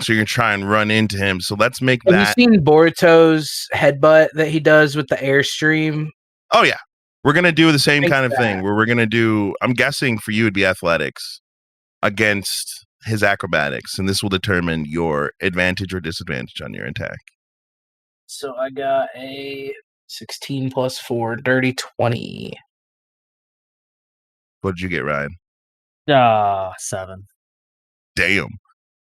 you're going to try and run into him. So let's make
Have
that.
you seen Boruto's headbutt that he does with the airstream?
Oh, yeah. We're going to do the same
Make
kind of thing
that.
where we're going to do, I'm guessing for you it'd be athletics against his acrobatics. And this will determine your advantage or disadvantage on your attack.
So I got a 16 plus 4, dirty 20.
What did you get, Ryan?
7.
damn.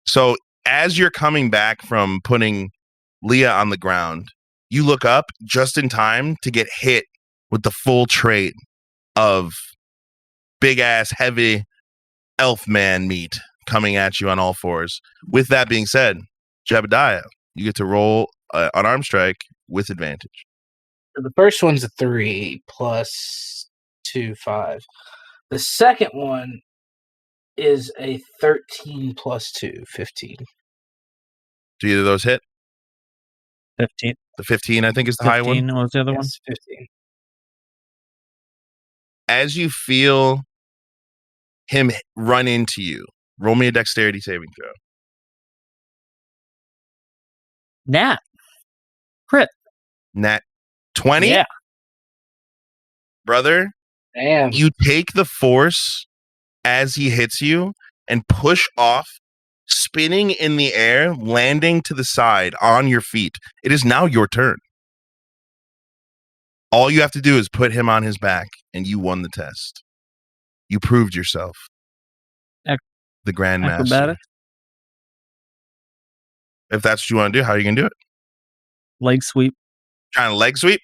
So as you're coming back from putting Leah on the ground, you look up just in time to get hit with the full trait of big ass heavy elf man meat coming at you on all fours. With that being said, Jebediah, you get to roll an arm strike with advantage.
The first one's a 3 plus 2, 5. The second one is a 13 plus 2, 15.
Do either of those hit?
15.
The 15, I think, is the high one.
15 was the other one.
Yes, 15.
As you feel him run into you, roll me a dexterity saving throw.
Nat. Crit.
Nat 20?
Yeah.
Brother,
Damn.
you take the force as he hits you and push off, spinning in the air, landing to the side on your feet. It is now your turn. All you have to do is put him on his back, and you won the test. You proved yourself. The Grandmaster.
Acrobatic.
If that's what you want to do, how are you going to do it?
Leg sweep.
Trying to leg sweep?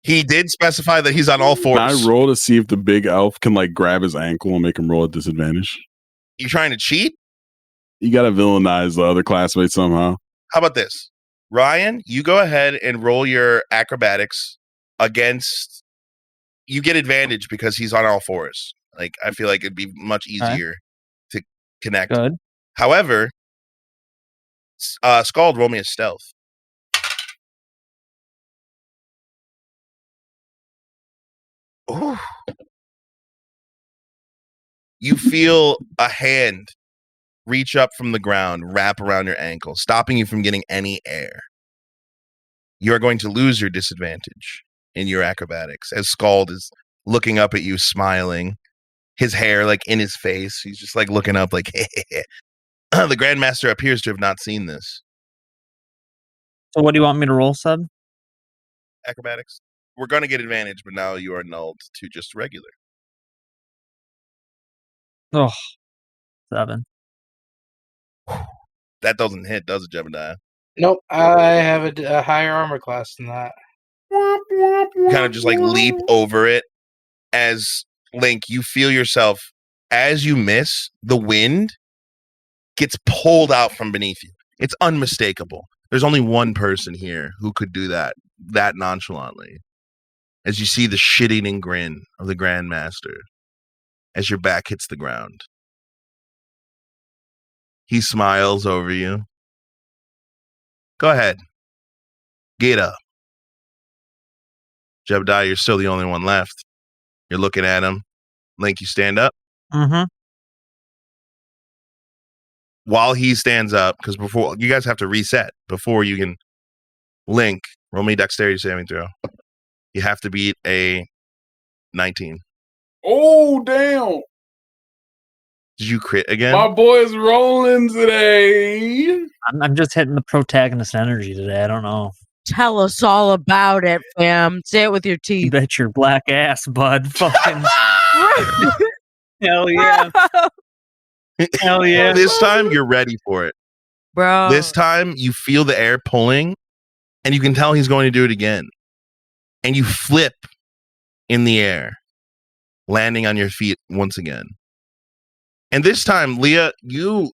He did specify that he's on all fours.
Can I roll to see if the big elf can like grab his ankle and make him roll at disadvantage?
You trying to cheat?
You got to villainize the other classmates somehow.
How about this? Ryan, you go ahead and roll your acrobatics against... You get advantage because he's on all fours. Like, I feel like it'd be much easier to connect.
Good.
However, Scald, roll me a stealth. Ooh. You feel a hand reach up from the ground, wrap around your ankle, stopping you from getting any air. You are going to lose your disadvantage in your acrobatics as Scald is looking up at you, smiling, his hair like in his face. He's just like looking up like, the Grandmaster appears to have not seen this.
So what do you want me to roll, Seb?
Acrobatics. We're going to get advantage, but now you are nulled to just regular.
Oh, 7.
That doesn't hit, does it, Jebediah?
Nope, I have a higher armor class than that.
You kind of just like leap over it as Link, you feel yourself, as you miss, the wind gets pulled out from beneath you. It's unmistakable. There's only one person here who could do that nonchalantly. As you see the shit-eating grin of the Grandmaster as your back hits the ground. He smiles over you. Go ahead. Get up. Jebediah, you're still the only one left. You're looking at him. Link, you stand up.
Mm-hmm.
While he stands up, because before you guys have to reset before you can Link, roll me dexterity saving throw. You have to beat a 19.
Oh, damn.
Did you crit again?
My boy's rolling today.
I'm just hitting the protagonist energy today. I don't know.
Tell us all about it, fam. Say it with your
You
teeth.
bet your black ass, bud. Fucking hell yeah. Hell yeah.
This time you're ready for it.
Bro.
This time you feel the air pulling and you can tell he's going to do it again. And you flip in the air, landing on your feet once again. And this time, Leah, you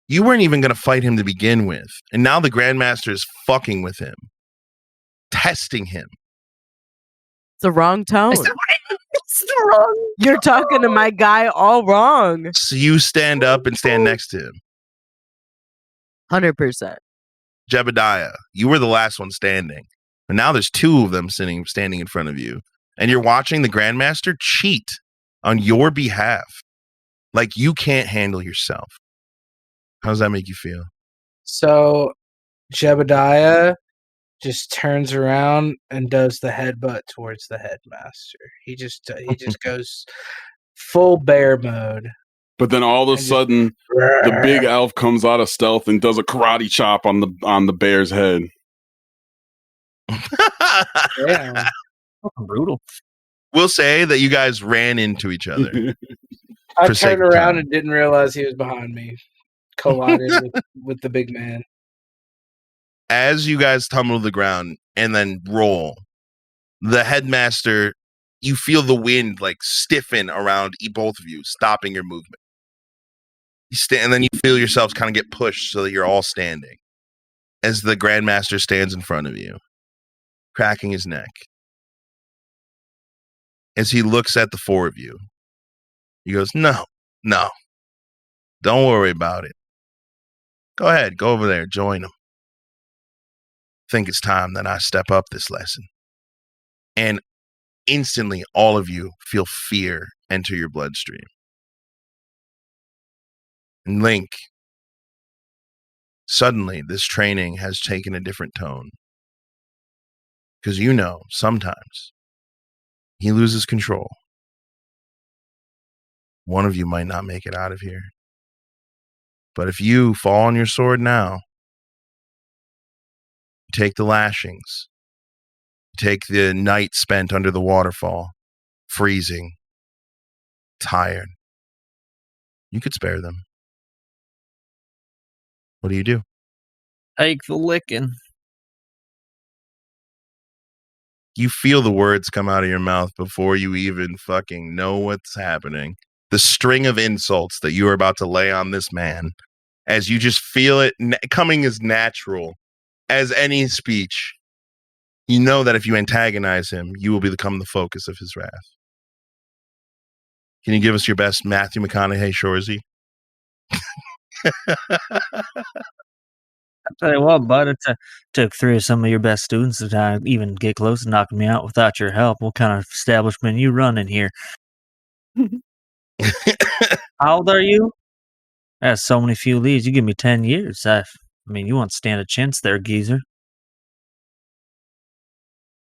weren't even going to fight him to begin with. And now the Grandmaster is fucking with him. Testing him.
It's the wrong tone.
It's the wrong.
You're talking to my guy all wrong.
So you stand up and stand next to him.
100%.
Jebediah, you were the last one standing. But now there's two of them standing in front of you. And you're watching the Grandmaster cheat on your behalf. Like you can't handle yourself. How does that make you feel?
So Jebediah just turns around and does the headbutt towards the headmaster. He just goes full bear mode.
But then all of a sudden, the big elf comes out of stealth and does a karate chop on the bear's head.
Yeah.
Fucking brutal.
We'll say that you guys ran into each other.
I
for sake
turned
of
around
time.
and didn't realize he was behind me. Collided with the big man.
As you guys tumble to the ground and then roll, the headmaster, you feel the wind like stiffen around both of you, stopping your movement. And then you feel yourselves kind of get pushed so that you're all standing as the Grandmaster stands in front of you, cracking his neck. As he looks at the four of you, he goes, no, don't worry about it. Go ahead, go over there, join him. Think it's time that I step up this lesson. And instantly, all of you feel fear enter your bloodstream. And Link, suddenly this training has taken a different tone. Because you know, sometimes he loses control. One of you might not make it out of here. But if you fall on your sword now, take the lashings, take the night spent under the waterfall, freezing, tired. You could spare them. What do you do?
Take the licking.
You feel the words come out of your mouth before you even fucking know what's happening. The string of insults that you are about to lay on this man, as you just feel it coming as natural as any speech. You know that if you antagonize him, you will become the focus of his wrath. Can you give us your best Matthew McConaughey Shorzy?
I'll tell you what, bud, it took 3 of some of your best students to even get close to knocking me out without your help. What kind of establishment you running here? How old are you? That's so many few leads. You give me 10 years. I mean, you won't stand a chance there, geezer.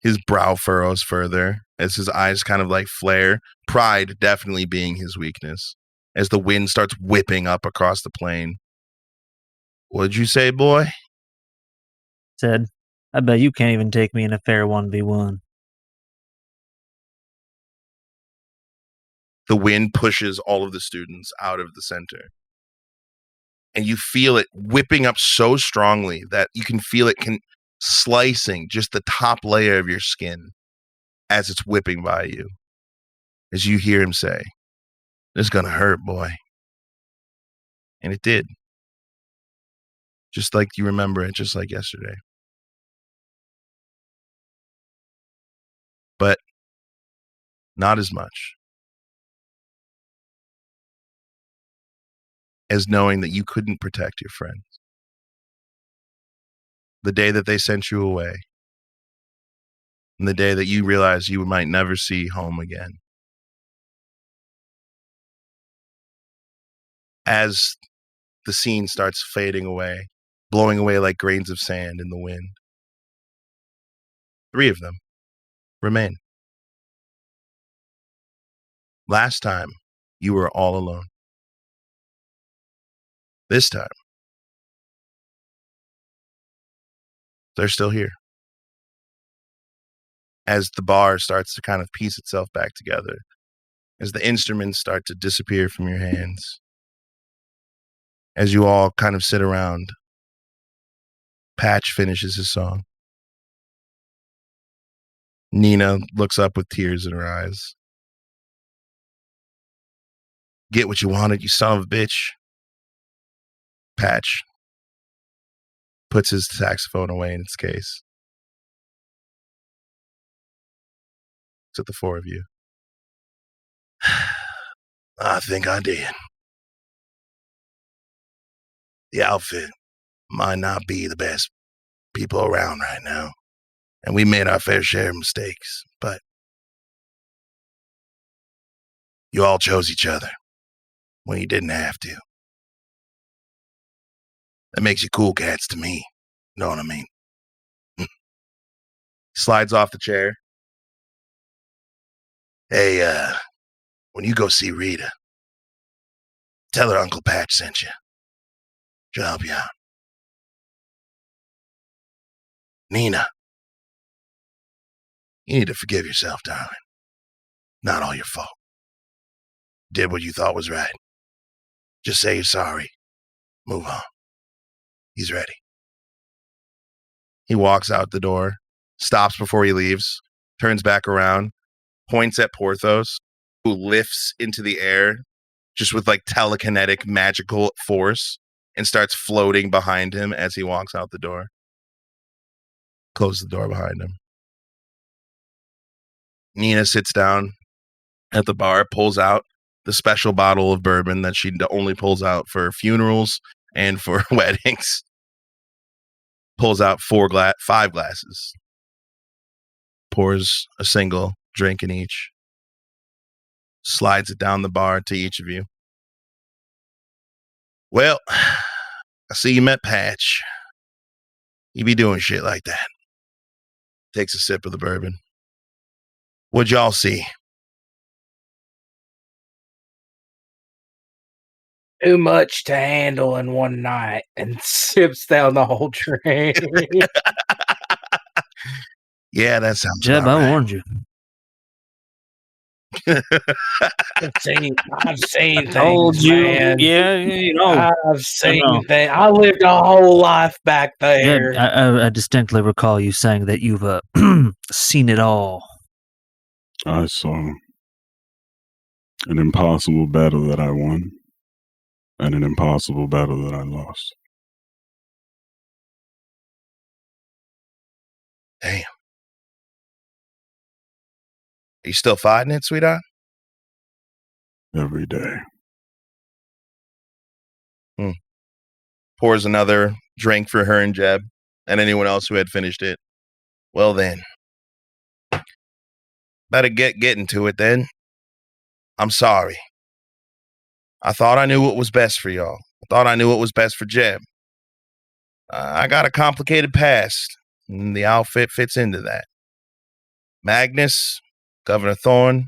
His brow furrows further as his eyes kind of like flare, pride definitely being his weakness, as the wind starts whipping up across the plain. What'd you say, boy?
Said, I bet you can't even take me in a fair 1v1.
The wind pushes all of the students out of the center. And you feel it whipping up so strongly that you can feel it slicing just the top layer of your skin as it's whipping by you. As you hear him say, "It's gonna hurt, boy." And it did. Just like you remember it, just like yesterday. But not as much as knowing that you couldn't protect your friends. The day that they sent you away, and the day that you realized you might never see home again. As the scene starts fading away, blowing away like grains of sand in the wind, 3 of them remain. Last time, you were all alone. This time, they're still here. As the bar starts to kind of piece itself back together, as the instruments start to disappear from your hands, as you all kind of sit around, Patch finishes his song. Nina looks up with tears in her eyes. Get what you wanted, you son of a bitch. Patch puts his saxophone away in its case. It's at the 4 of you. I think I did. The outfit might not be the best people around right now, and we made our fair share of mistakes, but you all chose each other when you didn't have to. That makes you cool cats to me. Know what I mean? Slides off the chair. Hey, when you go see Rita, tell her Uncle Patch sent you. She'll help you out. Nina, you need to forgive yourself, darling. Not all your fault. did what you thought was right. Just say you're sorry. Move on. He's ready. He walks out the door, stops before he leaves, turns back around, points at Porthos, who lifts into the air just with like telekinetic magical force and starts floating behind him as he walks out the door. Close the door behind him. Nina sits down at the bar, pulls out the special bottle of bourbon that she only pulls out for funerals and for weddings. Pulls out 5 glasses. Pours a single drink in each. Slides it down the bar to each of you. Well, I see you met Patch. You be doing shit like that. Takes a sip of the bourbon. What'd y'all see?
Too much to handle in one night, and sips down the whole drink.
Yeah, that sounds
Jeb,
about
I
right.
warned you.
I've seen
Told
things,
you.
man.
Yeah, you know.
I've seen
know.
things. I lived a whole life back
Yeah,
there.
I distinctly recall you saying that you've seen it all.
I saw an impossible battle that I won and an impossible battle that I lost.
Damn. Are you still fighting it, sweetheart?
Every day.
Pours another drink for her and Jeb and anyone else who had finished it. Well then. Better get into it then. I'm sorry. I thought I knew what was best for y'all. I thought I knew what was best for Jeb. I got a complicated past, and the outfit fits into that. Magnus, Governor Thorne,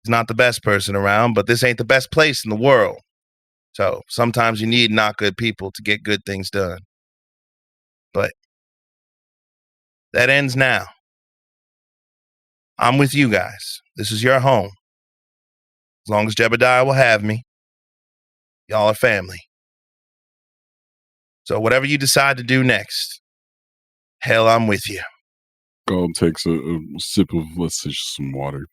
he's not the best person around, but this ain't the best place in the world. So sometimes you need not good people to get good things done. But that ends now. I'm with you guys. This is your home. As long as Jebediah will have me, y'all are family. So whatever you decide to do next, hell, I'm with you.
Gold takes a sip of, let's say, some water.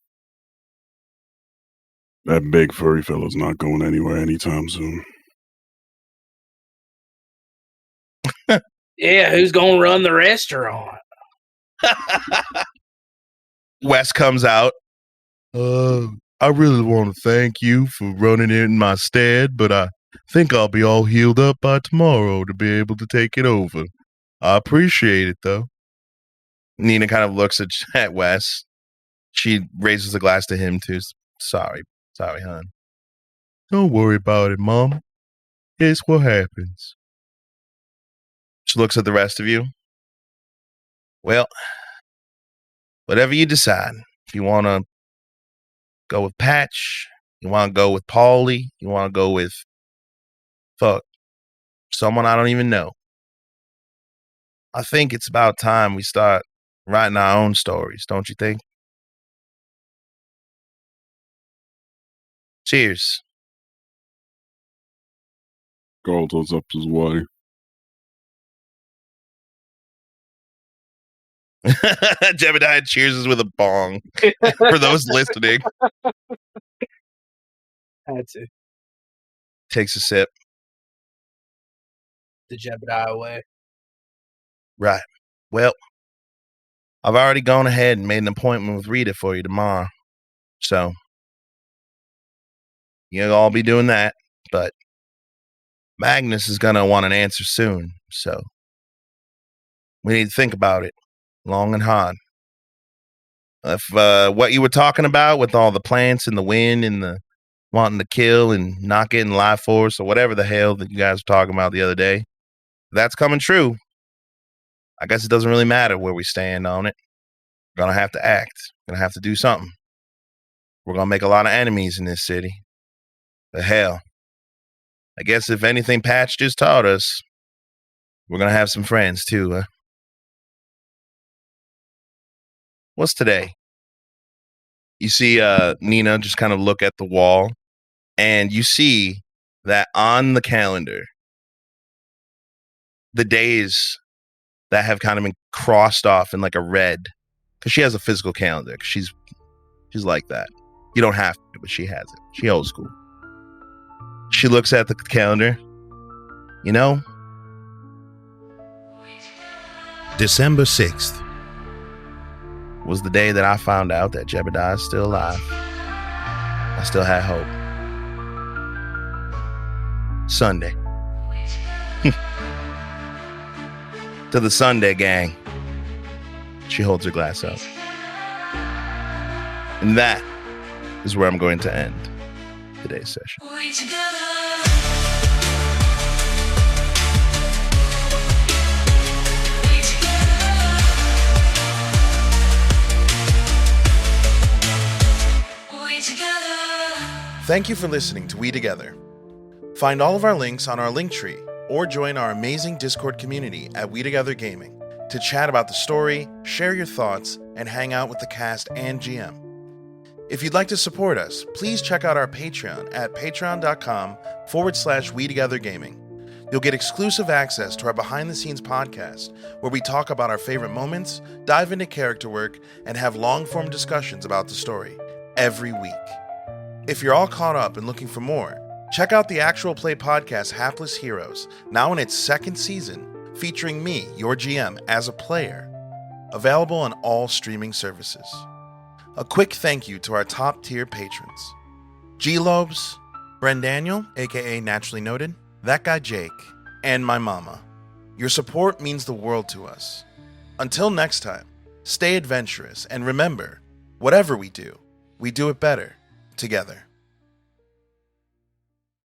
That big furry fella's not going anywhere anytime soon.
Yeah, who's gonna run the restaurant?
Wes comes out. I really want to thank you for running it in my stead, but I think I'll be all healed up by tomorrow to be able to take it over. I appreciate it, though. Nina kind of looks at Wes. She raises a glass to him, too. Sorry, hon. Don't worry about it, Mom. It's what happens. She looks at the rest of you. Well, whatever you decide. If you want to go with Patch, you want to go with Paulie, you want to go with someone I don't even know. I think it's about time we start writing our own stories, don't you think? Cheers.
Gold holds up his water.
Jebediah cheers with a bong for those listening.
Had to.
Takes a sip.
The Jebediah way.
Right. Well, I've already gone ahead and made an appointment with Rita for you tomorrow. So, you'll all be doing that. But Magnus is going to want an answer soon. So, we need to think about it long and hard. If what you were talking about with all the plants and the wind and the wanting to kill and not getting life force or whatever the hell that you guys were talking about the other day, if that's coming true, I guess it doesn't really matter where we stand on it. We're going to have to act. We're going to have to do something. We're going to make a lot of enemies in this city. The hell. I guess if anything Patch just taught us, we're going to have some friends too, huh? What's today? You see Nina just kind of look at the wall And you see that on the calendar, the days that have kind of been crossed off in like a red, because she has a physical calendar. She's like that. You don't have to, but she has it. She old school. She looks at the calendar. You know, December 6th was the day that I found out that Jebediah is still alive. I still had hope. Sunday. To the Sunday gang. She holds her glass up. And that is where I'm going to end today's session. Thank you for listening to We Together. Find all of our links on our link tree or join our amazing Discord community at We Together Gaming to chat about the story, share your thoughts, and hang out with the cast and GM. If you'd like to support us, please check out our Patreon at patreon.com/We Together Gaming. You'll get exclusive access to our behind-the-scenes podcast, where we talk about our favorite moments, dive into character work, and have long-form discussions about the story every week. If you're all caught up and looking for more, check out the actual play podcast Hapless Heroes, now in its second season, featuring me, your GM, as a player. Available on all streaming services. A quick thank you to our top-tier patrons. GxLobes, BrenDaniel, aka Naturally Noted, That Guy Jake, and my Momma. Your support means the world to us. Until next time, stay adventurous, and remember, whatever we do it better together.